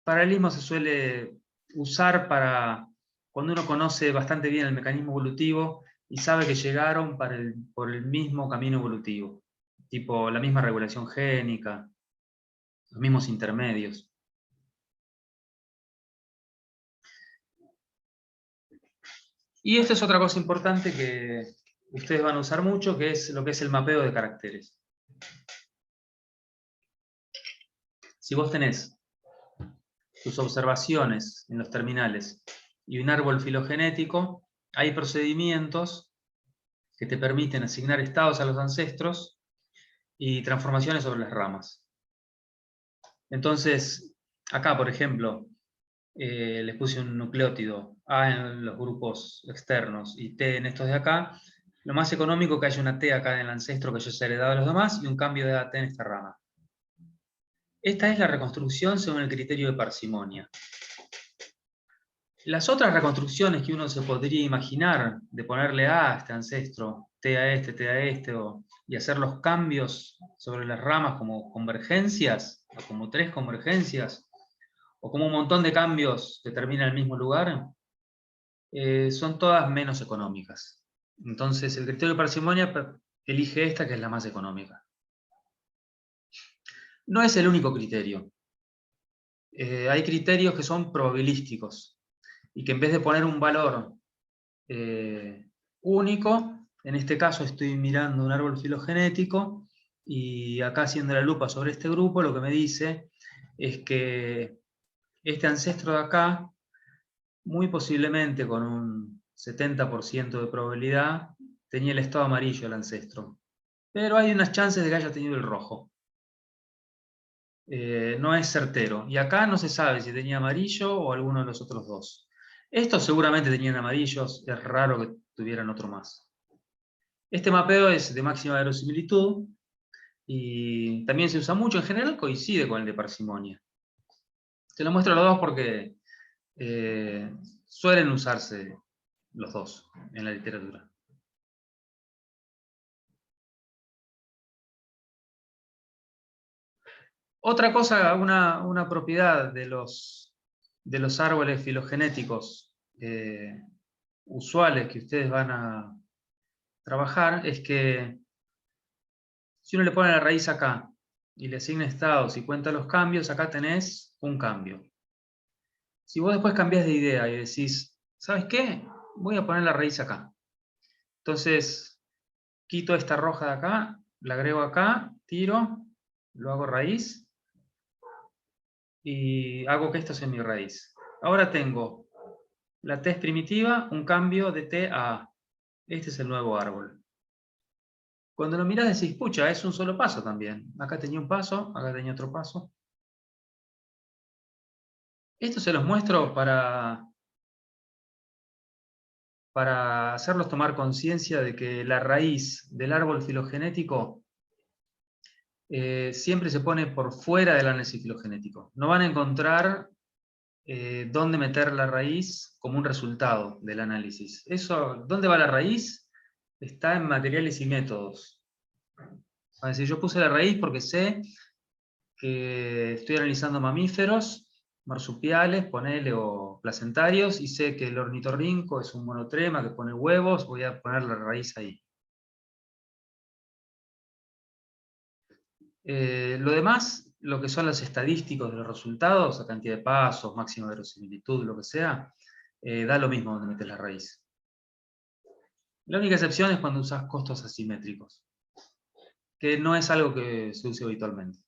Paralelismo se suele usar para cuando uno conoce bastante bien el mecanismo evolutivo y sabe que llegaron por el mismo camino evolutivo, tipo la misma regulación génica, los mismos intermedios. Y esta es otra cosa importante que ustedes van a usar mucho, que es lo que es el mapeo de caracteres. Si vos tenés tus observaciones en los terminales y un árbol filogenético, hay procedimientos que te permiten asignar estados a los ancestros y transformaciones sobre las ramas. Entonces, acá, por ejemplo, les puse un nucleótido A en los grupos externos y T en estos de acá. Lo más económico es que haya una T acá en el ancestro que yo se ha heredado a los demás y un cambio de AT en esta rama. Esta es la reconstrucción según el criterio de parsimonia. Las otras reconstrucciones que uno se podría imaginar, de ponerle A a este ancestro, T a este, y hacer los cambios sobre las ramas como convergencias, o como tres convergencias, o como un montón de cambios que terminan en el mismo lugar, son todas menos económicas. Entonces el criterio de parsimonia elige esta, que es la más económica. No es el único criterio. Hay criterios que son probabilísticos, y que en vez de poner un valor único, en este caso estoy mirando un árbol filogenético, y acá haciendo la lupa sobre este grupo, lo que me dice es que este ancestro de acá, muy posiblemente con un 70% de probabilidad, tenía el estado amarillo el ancestro. Pero hay unas chances de que haya tenido el rojo. No es certero. Y acá no se sabe si tenía amarillo o alguno de los otros dos. Estos seguramente tenían amarillos, es raro que tuvieran otro más. Este mapeo es de máxima verosimilitud y también se usa mucho, en general coincide con el de parsimonia. Te lo muestro los dos porque suelen usarse los dos en la literatura. Otra cosa, una propiedad de los árboles filogenéticos usuales que ustedes van a trabajar es que si uno le pone la raíz acá y le asigna estados y cuenta los cambios, acá tenés un cambio. Si vos después cambiás de idea y decís, ¿sabes qué? Voy a poner la raíz acá. Entonces, quito esta roja de acá, la agrego acá, tiro, lo hago raíz, y hago que esto sea mi raíz. Ahora tengo la T es primitiva, un cambio de T a A. Este es el nuevo árbol. Cuando lo mirás decís, pucha, es un solo paso también. Acá tenía un paso, acá tenía otro paso. Esto se los muestro para hacerlos tomar conciencia de que la raíz del árbol filogenético siempre se pone por fuera del análisis filogenético. No van a encontrar dónde meter la raíz como un resultado del análisis. Eso, ¿dónde va la raíz? Está en materiales y métodos. Es decir, yo puse la raíz porque sé que estoy analizando mamíferos, marsupiales, ponele, o placentarios, y sé que el ornitorrinco es un monotrema que pone huevos, voy a poner la raíz ahí. Lo demás, lo que son los estadísticos de los resultados, la cantidad de pasos, máxima verosimilitud, lo que sea, da lo mismo donde metes la raíz. La única excepción es cuando usas costos asimétricos, que no es algo que se use habitualmente.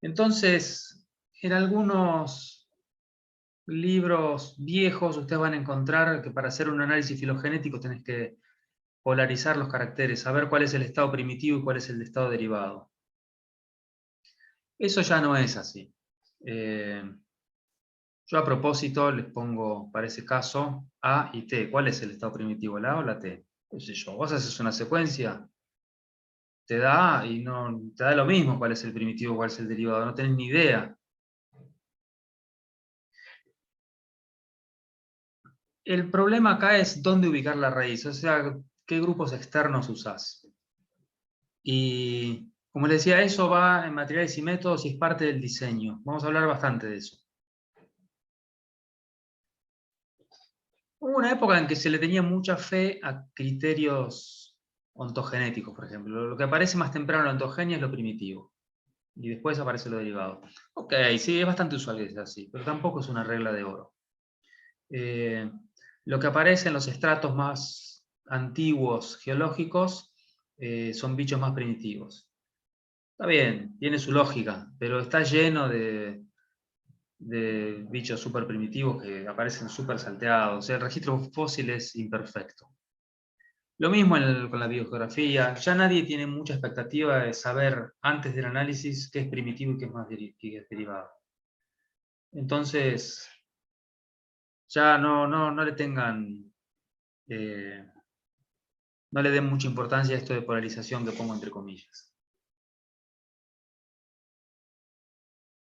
Entonces, en algunos libros viejos ustedes van a encontrar que para hacer un análisis filogenético tenés que polarizar los caracteres, saber cuál es el estado primitivo y cuál es el estado derivado. Eso ya no es así. Yo a propósito les pongo, para ese caso, A y T. ¿Cuál es el estado primitivo, la A o la T? ¿Qué sé yo? Vos haces una secuencia, te da y no te da lo mismo cuál es el primitivo, cuál es el derivado, no tenés ni idea. El problema acá es dónde ubicar la raíz, o sea, qué grupos externos usás. Y como les decía, eso va en materiales y métodos y es parte del diseño. Vamos a hablar bastante de eso. Hubo una época en que se le tenía mucha fe a criterios ontogenéticos, por ejemplo. Lo que aparece más temprano en la ontogenia es lo primitivo. Y después aparece lo derivado. Ok, sí, es bastante usual que sea así, pero tampoco es una regla de oro. Lo que aparece en los estratos más antiguos geológicos son bichos más primitivos. Está bien, tiene su lógica, pero está lleno de bichos súper primitivos que aparecen súper salteados. O sea, el registro fósil es imperfecto. Lo mismo con la biogeografía. Ya nadie tiene mucha expectativa de saber antes del análisis qué es primitivo y qué es derivado. Entonces, ya no le tengan... no le den mucha importancia a esto de polarización que pongo entre comillas.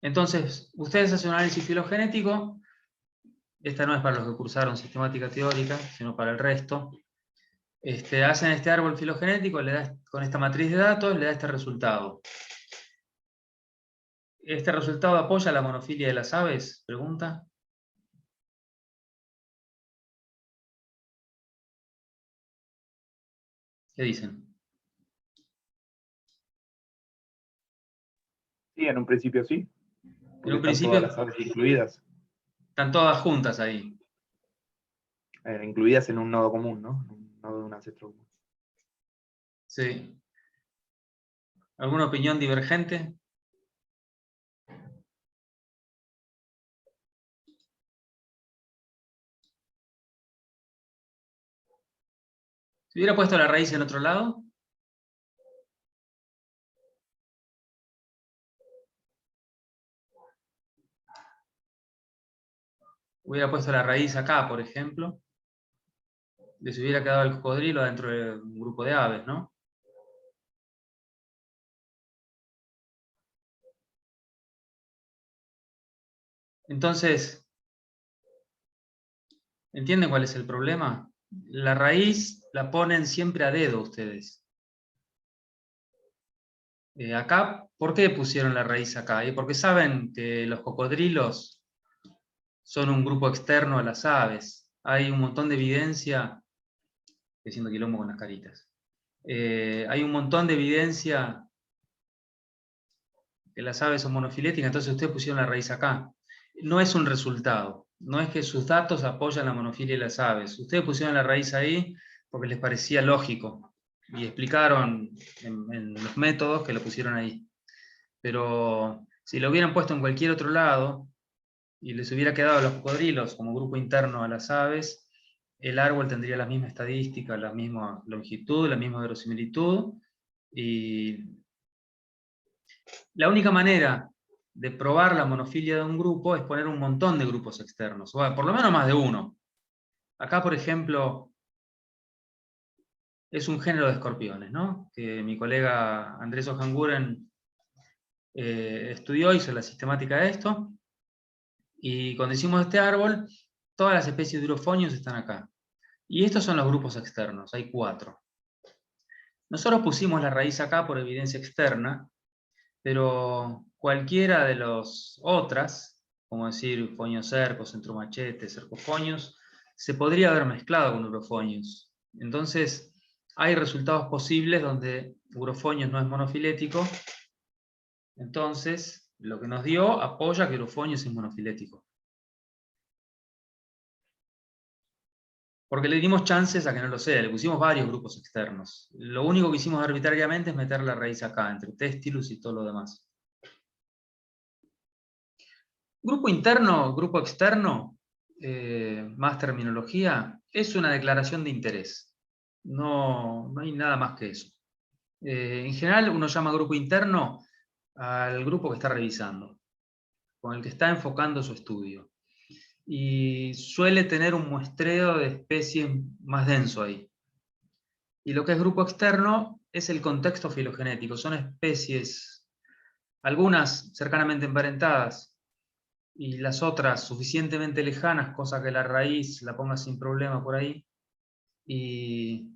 Entonces, ustedes hacen un análisis filogenético. Esta no es para los que cursaron sistemática teórica, sino para el resto. Hacen este árbol filogenético, con esta matriz de datos, le da este resultado. ¿Este resultado apoya la monofilia de las aves? Pregunta. ¿Qué dicen? Sí, en un principio sí. Porque En un están principio todas las aves incluidas. están todas juntas ahí. Incluidas en un nodo común, ¿no? Un nodo de un ancestro común. Sí. ¿Alguna opinión divergente? Si hubiera puesto la raíz en otro lado. Hubiera puesto la raíz acá, por ejemplo. Les hubiera quedado el cocodrilo dentro de un grupo de aves, ¿no? Entonces, ¿entienden cuál es el problema? La raíz la ponen siempre a dedo ustedes. Acá, ¿por qué pusieron la raíz acá? Porque saben que los cocodrilos son un grupo externo a las aves. Hay un montón de evidencia, estoy haciendo quilombo con las caritas. Hay un montón de evidencia que las aves son monofiléticas, entonces ustedes pusieron la raíz acá. No es un resultado, no es que sus datos apoyan la monofilia de las aves. Ustedes pusieron la raíz ahí porque les parecía lógico y explicaron en los métodos que lo pusieron ahí. Pero si lo hubieran puesto en cualquier otro lado y les hubiera quedado a los cocodrilos como grupo interno a las aves, el árbol tendría la misma estadística, la misma longitud, la misma verosimilitud, y la única manera de probar la monofilia de un grupo es poner un montón de grupos externos, o por lo menos más de uno. Acá, por ejemplo, es un género de escorpiones, ¿no? Que mi colega Andrés Ojanguren estudió, hizo la sistemática de esto, y cuando hicimos este árbol, todas las especies de urofonios están acá. Y estos son los grupos externos, hay 4. Nosotros pusimos la raíz acá por evidencia externa, pero cualquiera de los otras, como decir foniocercos, centromachetes, cercofonios, se podría haber mezclado con urofonios. Entonces, hay resultados posibles donde urofonios no es monofilético. Entonces, lo que nos dio apoya que urofonios es monofilético. Porque le dimos chances a que no lo sea, le pusimos varios grupos externos. Lo único que hicimos arbitrariamente es meter la raíz acá, entre Testilus y todo lo demás. Grupo interno, grupo externo, más terminología, es una declaración de interés. No hay nada más que eso. En general uno llama grupo interno al grupo que está revisando, con el que está enfocando su estudio. Y suele tener un muestreo de especies más denso ahí. Y lo que es grupo externo es el contexto filogenético. Son especies, algunas cercanamente emparentadas, y las otras suficientemente lejanas, cosa que la raíz la ponga sin problema por ahí. Y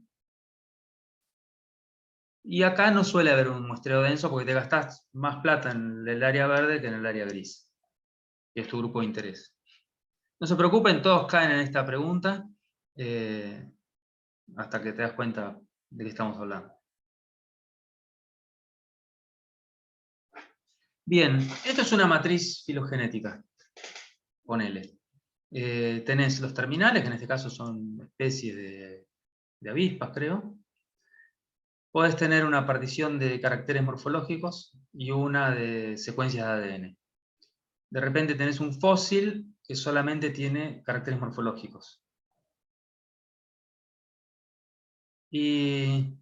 acá no suele haber un muestreo denso porque te gastás más plata en el área verde que en el área gris, que es tu grupo de interés. No se preocupen, todos caen en esta pregunta hasta que te das cuenta de qué estamos hablando. Bien, esto es una matriz filogenética. Ponele. Tenés los terminales, que en este caso son especies de avispas, creo. Podés tener una partición de caracteres morfológicos y una de secuencias de ADN. De repente tenés un fósil que solamente tiene caracteres morfológicos. Y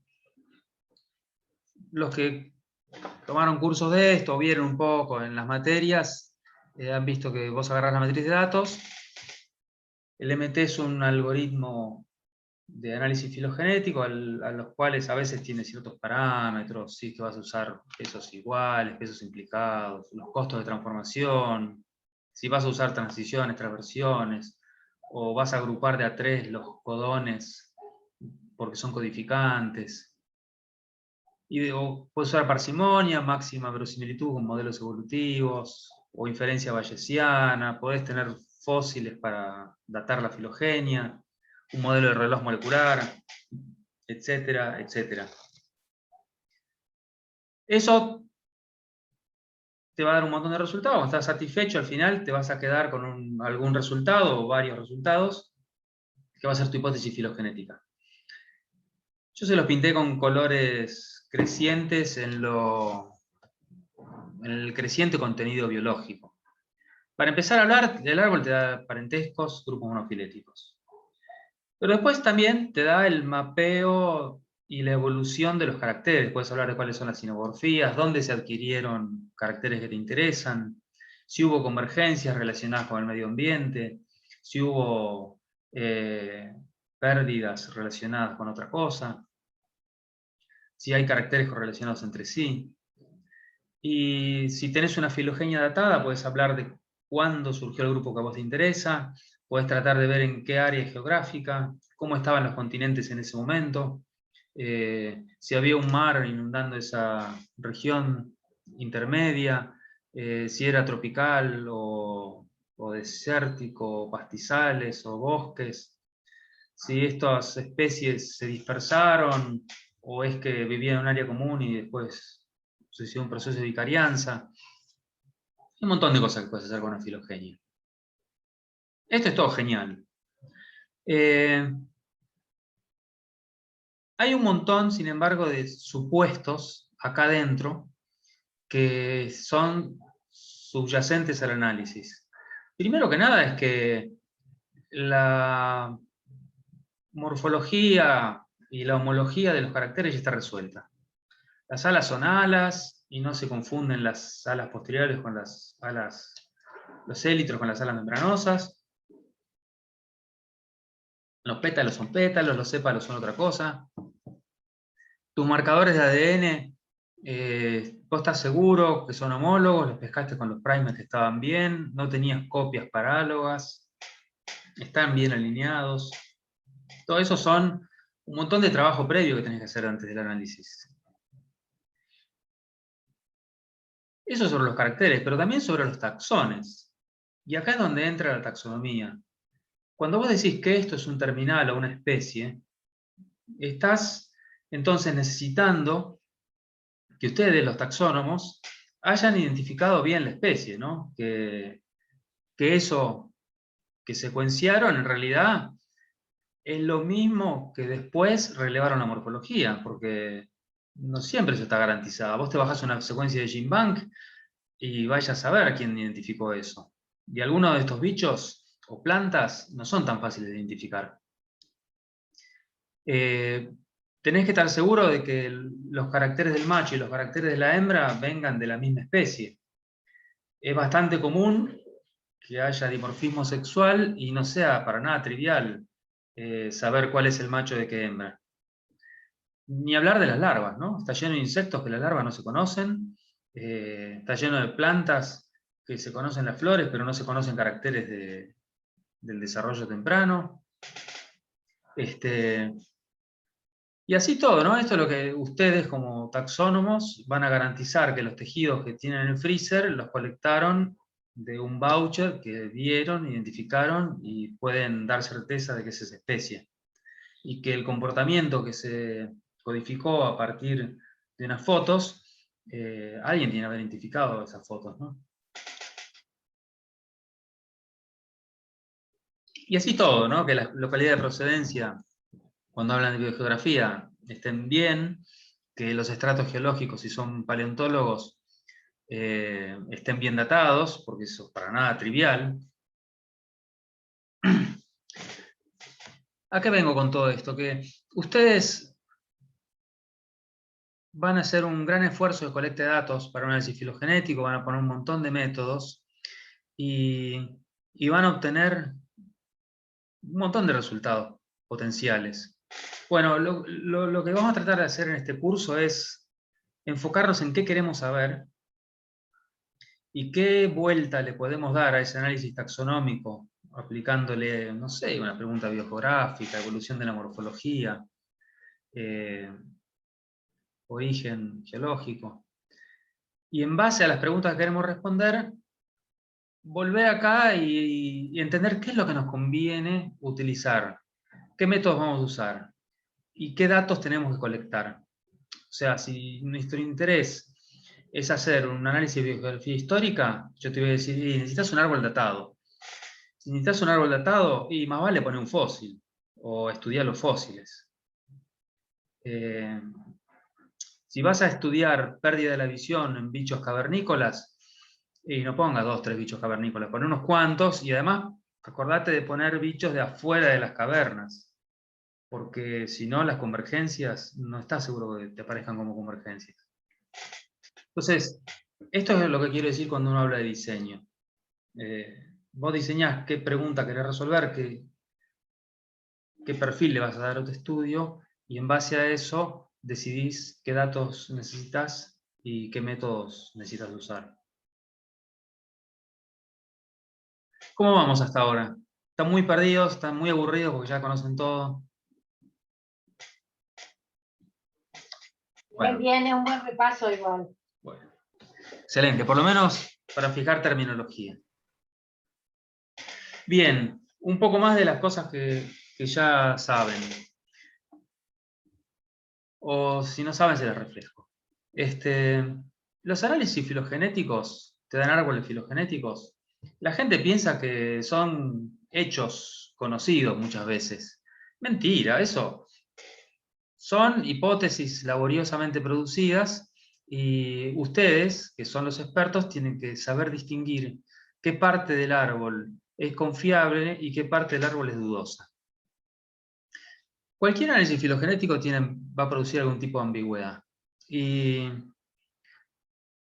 los que tomaron cursos de esto, vieron un poco en las materias, han visto que vos agarrás la matriz de datos, le metés un algoritmo de análisis filogenético a los cuales a veces tiene ciertos parámetros, sí, que vas a usar pesos iguales, pesos implicados, los costos de transformación, si vas a usar transiciones, transversiones, o vas a agrupar de a 3 los codones porque son codificantes. O puedes usar parsimonia, máxima verosimilitud con modelos evolutivos, o inferencia bayesiana, podés tener fósiles para datar la filogenia, un modelo de reloj molecular, etcétera, etcétera. Eso te va a dar un montón de resultados. Cuando estás satisfecho, al final te vas a quedar con algún resultado o varios resultados, que va a ser tu hipótesis filogenética. Yo se los pinté con colores crecientes en el creciente contenido biológico. Para empezar a hablar, el árbol te da parentescos, grupos monofiléticos. Pero después también te da el mapeo y la evolución de los caracteres. Puedes hablar de cuáles son las sinomorfías, dónde se adquirieron caracteres que te interesan, si hubo convergencias relacionadas con el medio ambiente, si hubo pérdidas relacionadas con otra cosa, si hay caracteres correlacionados entre sí. Y si tenés una filogenia datada, puedes hablar de cuándo surgió el grupo que a vos te interesa, puedes tratar de ver en qué área geográfica, cómo estaban los continentes en ese momento, si había un mar inundando esa región intermedia, si era tropical o desértico, o pastizales o bosques, si estas especies se dispersaron o es que vivían en un área común y después sucedió un proceso de vicarianza. Un montón de cosas que puedes hacer con una filogenia. Esto es todo genial. Hay un montón, sin embargo, de supuestos acá adentro que son subyacentes al análisis. Primero que nada es que la morfología y la homología de los caracteres ya está resuelta. Las alas son alas y no se confunden las alas posteriores con las alas, los élitros con las alas membranosas. Los pétalos son pétalos, los sépalos son otra cosa. Tus marcadores de ADN, vos estás seguro que son homólogos, los pescaste con los primers que estaban bien, no tenías copias parálogas, están bien alineados. Todo eso son un montón de trabajo previo que tenés que hacer antes del análisis. Eso sobre los caracteres, pero también sobre los taxones. Y acá es donde entra la taxonomía. Cuando vos decís que esto es un terminal o una especie, estás entonces necesitando que ustedes, los taxónomos, hayan identificado bien la especie, ¿no? Que eso que secuenciaron en realidad es lo mismo que después relevaron la morfología, porque no siempre eso está garantizado. Vos te bajás una secuencia de GenBank y vayas a saber quién identificó eso. Y algunos de estos bichos o plantas no son tan fáciles de identificar. tenés que estar seguro de que los caracteres del macho y los caracteres de la hembra vengan de la misma especie. Es bastante común que haya dimorfismo sexual y no sea para nada trivial saber cuál es el macho de qué hembra. Ni hablar de las larvas, ¿no? Está lleno de insectos que las larvas no se conocen, está lleno de plantas que se conocen las flores, pero no se conocen caracteres del desarrollo temprano. Y así todo, ¿no? Esto es lo que ustedes como taxónomos van a garantizar, que los tejidos que tienen en el freezer los colectaron de un voucher que vieron, identificaron y pueden dar certeza de que es esa especie. Y que el comportamiento que se codificó a partir de unas fotos, alguien tiene que haber identificado esas fotos, ¿no? Y así todo, ¿no? Que la localidad de procedencia, cuando hablan de biogeografía, estén bien, que los estratos geológicos, si son paleontólogos, estén bien datados, porque eso es para nada trivial. ¿A qué vengo con todo esto? Que ustedes van a hacer un gran esfuerzo de colecta de datos para un análisis filogenético, van a poner un montón de métodos y van a obtener un montón de resultados potenciales. Bueno, lo que vamos a tratar de hacer en este curso es enfocarnos en qué queremos saber y qué vuelta le podemos dar a ese análisis taxonómico, aplicándole, no sé, una pregunta biogeográfica, evolución de la morfología, origen geológico. Y en base a las preguntas que queremos responder, volver acá y entender qué es lo que nos conviene utilizar, qué métodos vamos a usar y qué datos tenemos que colectar. O sea, si nuestro interés es hacer un análisis de biogeografía histórica, yo te voy a decir, necesitas un árbol datado. Si necesitas un árbol datado, y más vale poner un fósil, o estudiar los fósiles. Si vas a estudiar pérdida de la visión en bichos cavernícolas, y no pongas 2 o 3 bichos cavernícolas, pon unos cuantos, y además acordate de poner bichos de afuera de las cavernas, porque si no las convergencias, no estás seguro que te aparezcan como convergencias. Entonces, esto es lo que quiero decir cuando uno habla de diseño. Vos diseñás qué pregunta querés resolver, qué perfil le vas a dar a tu estudio, y en base a eso decidís qué datos necesitas y qué métodos necesitas usar. ¿Cómo vamos hasta ahora? ¿Están muy perdidos? ¿Están muy aburridos porque ya conocen todo? Bueno. Viene un buen repaso igual. Bueno. Excelente, por lo menos para fijar terminología. Bien, un poco más de las cosas que ya saben. O si no saben, se les refresco. Los análisis filogenéticos, te dan árboles filogenéticos. La gente piensa que son hechos conocidos muchas veces. Mentira, eso son hipótesis laboriosamente producidas y ustedes, que son los expertos, tienen que saber distinguir qué parte del árbol es confiable y qué parte del árbol es dudosa. Cualquier análisis filogenético va a producir algún tipo de ambigüedad.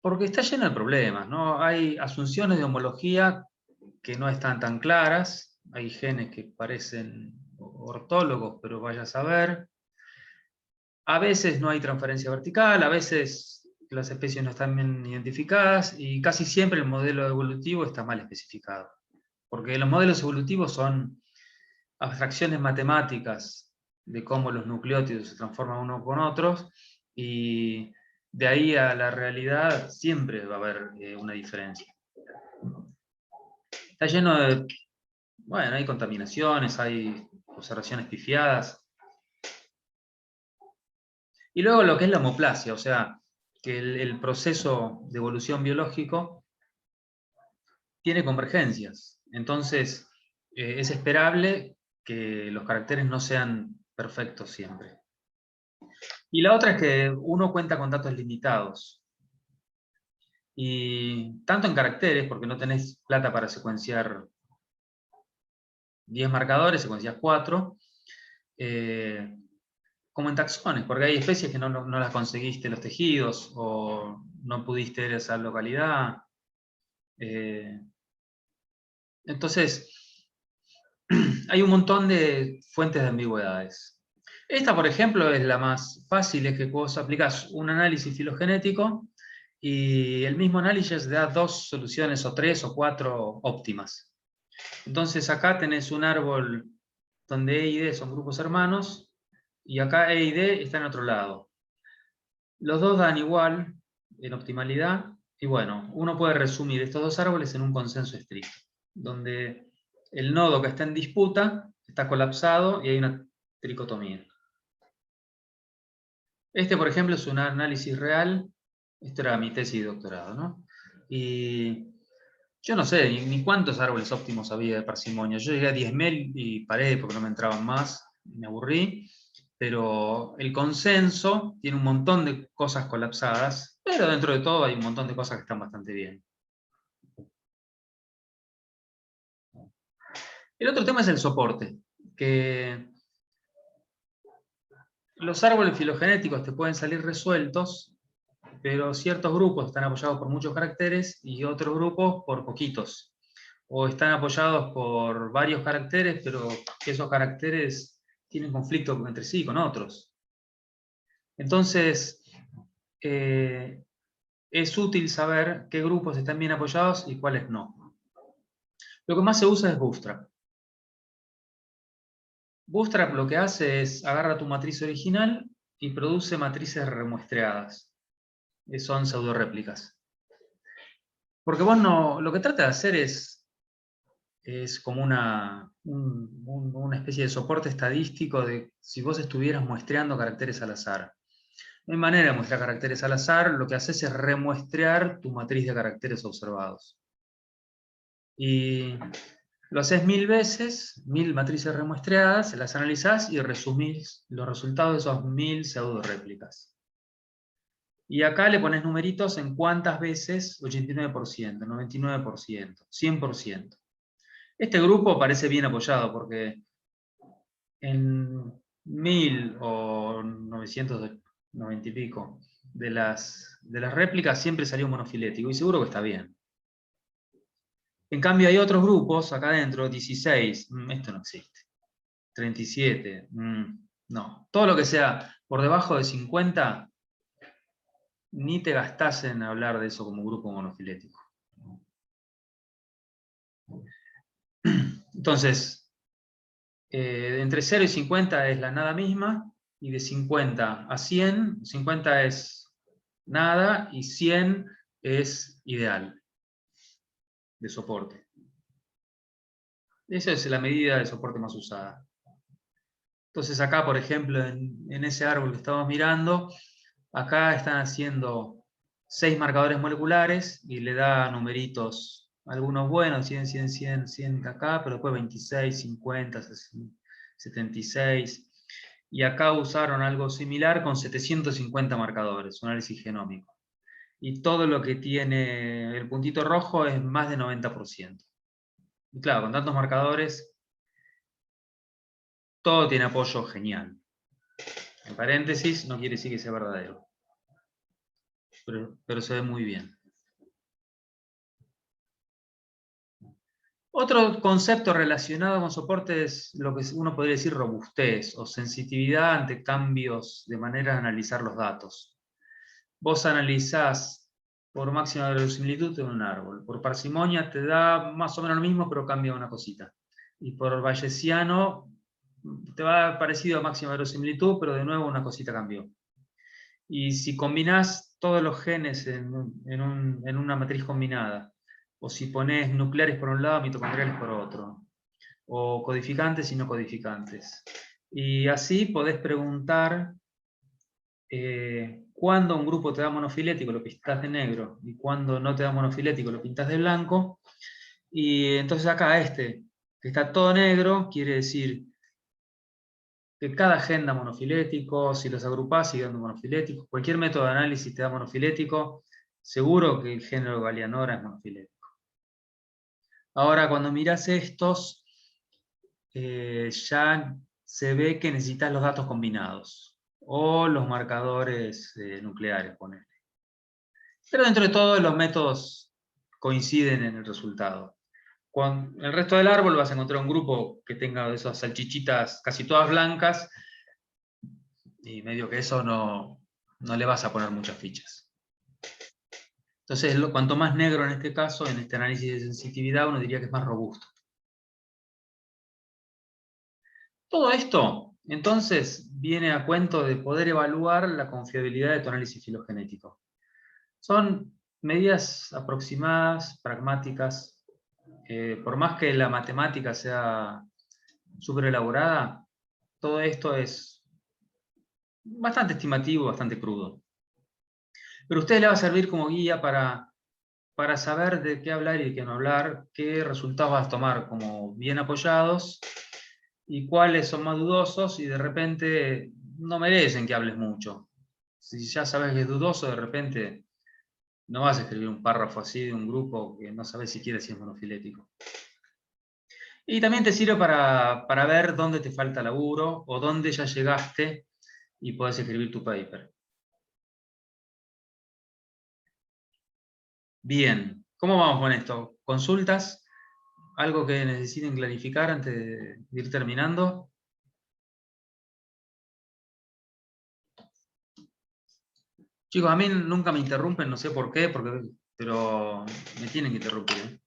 Porque está lleno de problemas, ¿no? Hay asunciones de homología que no están tan claras, hay genes que parecen ortólogos, pero vaya a saber. A veces no hay transferencia vertical, a veces las especies no están bien identificadas, y casi siempre el modelo evolutivo está mal especificado. Porque los modelos evolutivos son abstracciones matemáticas de cómo los nucleótidos se transforman unos con otros, y de ahí a la realidad siempre va a haber una diferencia. Está lleno de... Bueno, hay contaminaciones, hay observaciones pifiadas. Y luego lo que es la homoplasia, o sea, que el proceso de evolución biológico tiene convergencias. Entonces, es esperable que los caracteres no sean perfectos siempre. Y la otra es que uno cuenta con datos limitados. Y tanto en caracteres, porque no tenés plata para secuenciar 10 marcadores, secuencias 4, como en taxones, porque hay especies que no las conseguiste en los tejidos, o no pudiste ir a esa localidad. Entonces, hay un montón de fuentes de ambigüedades. Esta, por ejemplo, es la más fácil, es que vos aplicás un análisis filogenético y el mismo análisis da 2 soluciones, o 3 o 4 óptimas. Entonces acá tenés un árbol donde E y D son grupos hermanos, y acá E y D están en otro lado. Los dos dan igual en optimalidad, y bueno, uno puede resumir estos dos árboles en un consenso estricto, donde el nodo que está en disputa está colapsado y hay una tricotomía. Este, por ejemplo, es un análisis real. Esto era mi tesis de doctorado, ¿no? Y yo no sé ni cuántos árboles óptimos había de parsimonia. Yo llegué a 10.000 y paré porque no me entraban más, me aburrí. Pero el consenso tiene un montón de cosas colapsadas, pero dentro de todo hay un montón de cosas que están bastante bien. El otro tema es el soporte, que los árboles filogenéticos te pueden salir resueltos, pero ciertos grupos están apoyados por muchos caracteres y otros grupos por poquitos. O están apoyados por varios caracteres, pero que esos caracteres tienen conflicto entre sí con otros. Entonces, es útil saber qué grupos están bien apoyados y cuáles no. Lo que más se usa es Bootstrap. Bootstrap lo que hace es agarra tu matriz original y produce matrices remuestreadas. Son pseudoréplicas. Porque vos no, lo que trata de hacer es como una especie de soporte estadístico de si vos estuvieras muestreando caracteres al azar. No hay manera de muestrear caracteres al azar, lo que haces es remuestrear tu matriz de caracteres observados. Y lo haces 1000 veces, 1000 matrices remuestreadas, las analizás y resumís los resultados de esos 1000 pseudoréplicas. Y acá le pones numeritos en cuántas veces, 89%, 99%, 100%. Este grupo parece bien apoyado porque en 1000 o 990 y pico de las réplicas siempre salió un monofilético, y seguro que está bien. En cambio hay otros grupos acá adentro, 16, esto no existe. 37, no. Todo lo que sea por debajo de 50, ni te gastás en hablar de eso como grupo monofilético. Entonces, entre 0 y 50 es la nada misma, y de 50 a 100, 50 es nada y 100 es ideal de soporte. Esa es la medida de soporte más usada. Entonces acá, por ejemplo, en ese árbol que estamos mirando, acá están haciendo 6 marcadores moleculares y le da numeritos, algunos buenos, 100, 100, 100, 100 acá, pero después 26, 50, 76. Y acá usaron algo similar con 750 marcadores, un análisis genómico. Y todo lo que tiene el puntito rojo es más de 90%. Y claro, con tantos marcadores, todo tiene apoyo genial. En paréntesis, no quiere decir que sea verdadero. Pero se ve muy bien. Otro concepto relacionado con soporte es lo que uno podría decir robustez o sensitividad ante cambios de manera de analizar los datos. Vos analizás por máxima verosimilitud en un árbol. Por parsimonia te da más o menos lo mismo, pero cambia una cosita. Y por bayesiano te va parecido a máxima verosimilitud, pero de nuevo una cosita cambió. Y si combinás todos los genes en una matriz combinada, o si pones nucleares por un lado, mitocondriales por otro, o codificantes y no codificantes. Y así podés preguntar cuando un grupo te da monofilético, lo pintas de negro, y cuando no te da monofilético, lo pintas de blanco. Y entonces acá que está todo negro, quiere decir que cada gen da monofilético, si los agrupás sigue dando monofilético, cualquier método de análisis te da monofilético, seguro que el género Galianora es monofilético. Ahora, cuando mirás estos, ya se ve que necesitas los datos combinados. o los marcadores nucleares, ponele. Pero dentro de todo los métodos coinciden en el resultado. Con el resto del árbol vas a encontrar un grupo que tenga esas salchichitas casi todas blancas, y medio que eso no le vas a poner muchas fichas. Entonces, cuanto más negro en este caso, en este análisis de sensitividad, uno diría que es más robusto. Todo esto, entonces, viene a cuento de poder evaluar la confiabilidad de tu análisis filogenético. Son medidas aproximadas, pragmáticas. Por más que la matemática sea súper elaborada, todo esto es bastante estimativo, bastante crudo. Pero a ustedes les va a servir como guía para saber de qué hablar y de qué no hablar, qué resultados vas a tomar como bien apoyados y cuáles son más dudosos y de repente no merecen que hables mucho. Si ya sabes que es dudoso, de repente no vas a escribir un párrafo así de un grupo que no sabes siquiera si es monofilético. Y también te sirve para ver dónde te falta laburo o dónde ya llegaste y podés escribir tu paper. Bien, ¿cómo vamos con esto? ¿Consultas? ¿Algo que necesiten clarificar antes de ir terminando? Chicos, a mí nunca me interrumpen, no sé por qué, pero me tienen que interrumpir, ¿eh?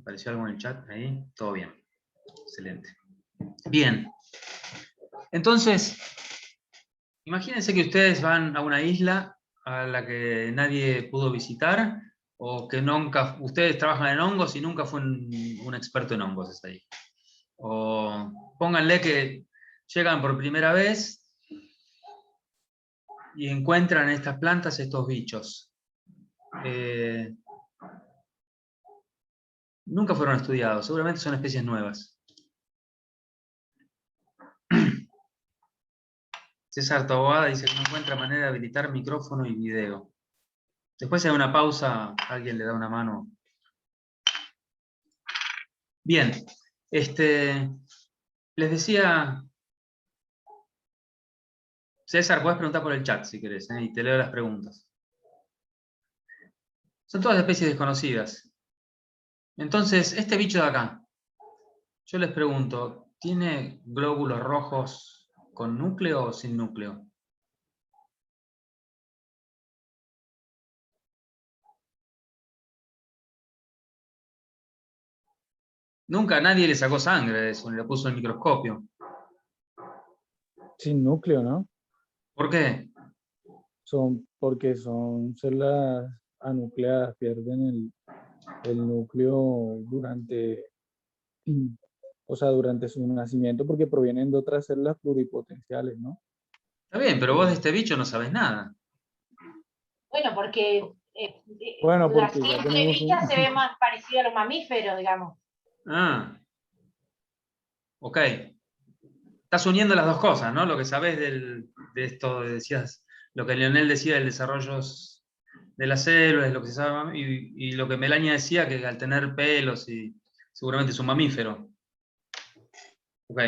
¿Apareció algo en el chat ahí? Todo bien. Excelente. Bien. Entonces, imagínense que ustedes van a una isla a la que nadie pudo visitar, o que nunca, ustedes trabajan en hongos y nunca fue un experto en hongos esa isla. O pónganle que llegan por primera vez y encuentran en estas plantas estos bichos. Nunca fueron estudiados, seguramente son especies nuevas. César Taboada dice que no encuentra manera de habilitar micrófono y video. Después hay una pausa, alguien le da una mano. Bien, les decía... César, puedes preguntar por el chat si querés, y te leo las preguntas. Son todas especies desconocidas. Entonces, este bicho de acá, yo les pregunto, ¿tiene glóbulos rojos con núcleo o sin núcleo? Nunca nadie le sacó sangre de eso, ni le puso el microscopio. Sin núcleo, ¿no? ¿Por qué? Porque son células anucleadas, pierden el núcleo durante su nacimiento porque provienen de otras células pluripotenciales, ¿no? Está bien, pero vos de este bicho no sabés nada. Bueno, porque Bueno, la porque ya simple tenemos vista se ve más parecida a los mamíferos, digamos. Ah, ok. Estás uniendo las dos cosas, ¿no? Lo que sabés de esto, decías, lo que Leonel decía del desarrollo de las células, lo que se sabe, y lo que Melania decía, que al tener pelos, y seguramente es un mamífero. Ok.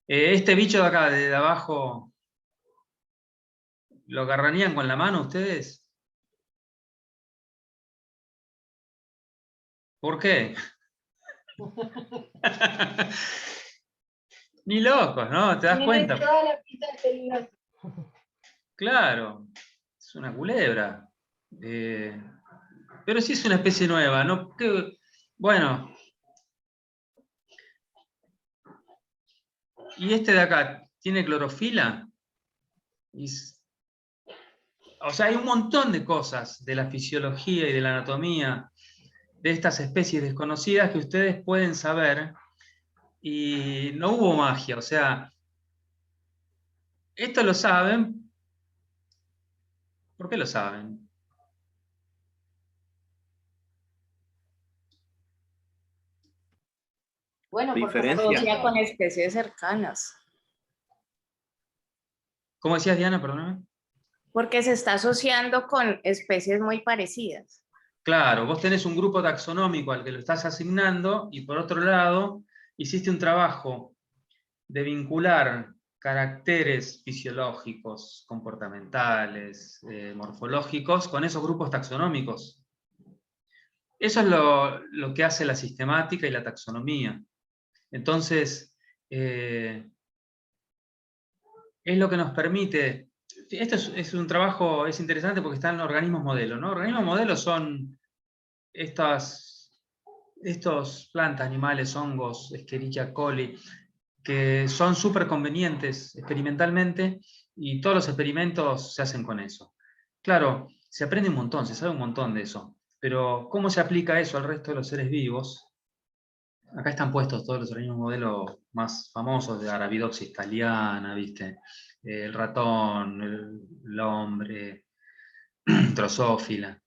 Este bicho de acá, de abajo, ¿lo agarrarían con la mano ustedes? ¿Por qué? Ni locos, ¿no? ¿Te das cuenta? Tiene toda la pinta de peligroso. Claro, es una culebra. Pero sí es una especie nueva, ¿no? Bueno. ¿Y este de acá tiene clorofila? O sea, hay un montón de cosas de la fisiología y de la anatomía de estas especies desconocidas que ustedes pueden saber, y no hubo magia, o sea, esto lo saben. ¿Por qué lo saben? Bueno, porque se asocia con especies cercanas. ¿Cómo decías, Diana? Perdóname. Porque se está asociando con especies muy parecidas. Claro, vos tenés un grupo taxonómico al que lo estás asignando y por otro lado hiciste un trabajo de vincular caracteres fisiológicos, comportamentales, morfológicos, con esos grupos taxonómicos. Eso es lo que hace la sistemática y la taxonomía. Entonces, es lo que nos permite. Esto es un trabajo, es interesante porque están los organismos modelos, ¿no? Organismos modelos son estas plantas, animales, hongos, Escherichia coli, que son súper convenientes experimentalmente, y todos los experimentos se hacen con eso. Claro, se aprende un montón, se sabe un montón de eso, pero ¿cómo se aplica eso al resto de los seres vivos? Acá están puestos todos los organismos modelos más famosos, de Arabidopsis thaliana, ¿viste? El ratón, el hombre, Drosophila.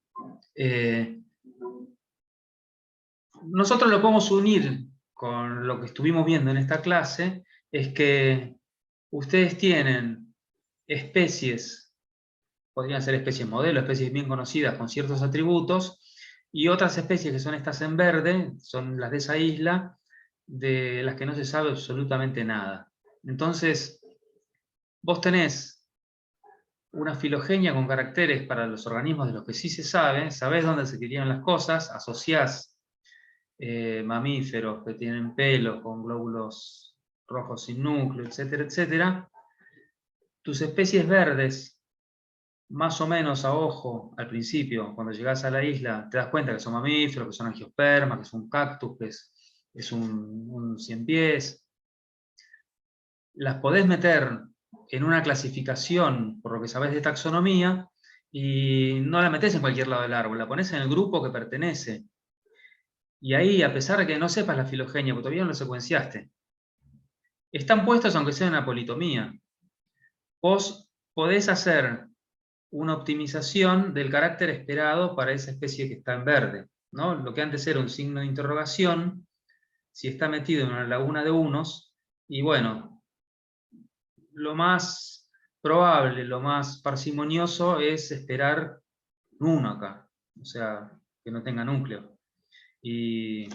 Nosotros lo podemos unir con lo que estuvimos viendo en esta clase, es que ustedes tienen especies, podrían ser especies modelo, especies bien conocidas con ciertos atributos, y otras especies que son estas en verde, son las de esa isla, de las que no se sabe absolutamente nada. Entonces, vos tenés una filogenia con caracteres para los organismos de los que sí se sabe, sabés dónde se querían las cosas, asociás mamíferos que tienen pelos con glóbulos rojos sin núcleo, etcétera, etcétera. Tus especies verdes, más o menos a ojo, al principio, cuando llegás a la isla, te das cuenta que son mamíferos, que son angiospermas, que es un cactus, que es un ciempiés. Las podés meter en una clasificación, por lo que sabés de taxonomía, y no la metés en cualquier lado del árbol, la ponés en el grupo que pertenece. Y ahí, a pesar de que no sepas la filogenia, porque todavía no lo secuenciaste, están puestos aunque sea una politomía. Vos podés hacer una optimización del carácter esperado para esa especie que está en verde, ¿no? Lo que antes era un signo de interrogación, si está metido en una laguna de unos, y bueno, lo más probable, lo más parsimonioso es esperar uno acá, o sea, que no tenga núcleo. Y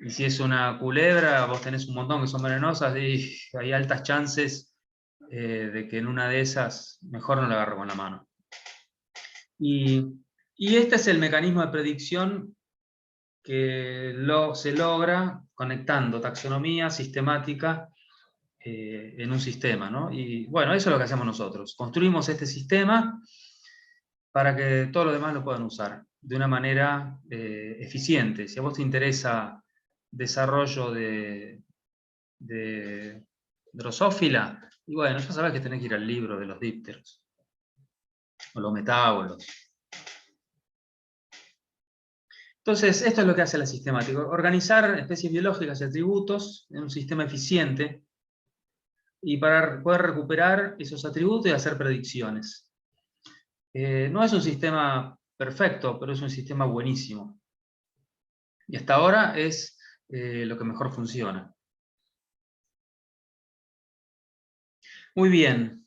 si es una culebra, vos tenés un montón que son venenosas, y hay altas chances de que en una de esas mejor no la agarro con la mano. Y este es el mecanismo de predicción que se logra conectando taxonomía sistemática en un sistema, ¿no? Y bueno, eso es lo que hacemos nosotros. Construimos este sistema para que todos los demás lo puedan usar de una manera eficiente. Si a vos te interesa desarrollo de Drosophila, y bueno, ya sabés que tenés que ir al libro de los dípteros, o los metábolos. Entonces, esto es lo que hace la sistemática: organizar especies biológicas y atributos en un sistema eficiente, y para poder recuperar esos atributos y hacer predicciones. No es un sistema perfecto, pero es un sistema buenísimo. Y hasta ahora es lo que mejor funciona. Muy bien.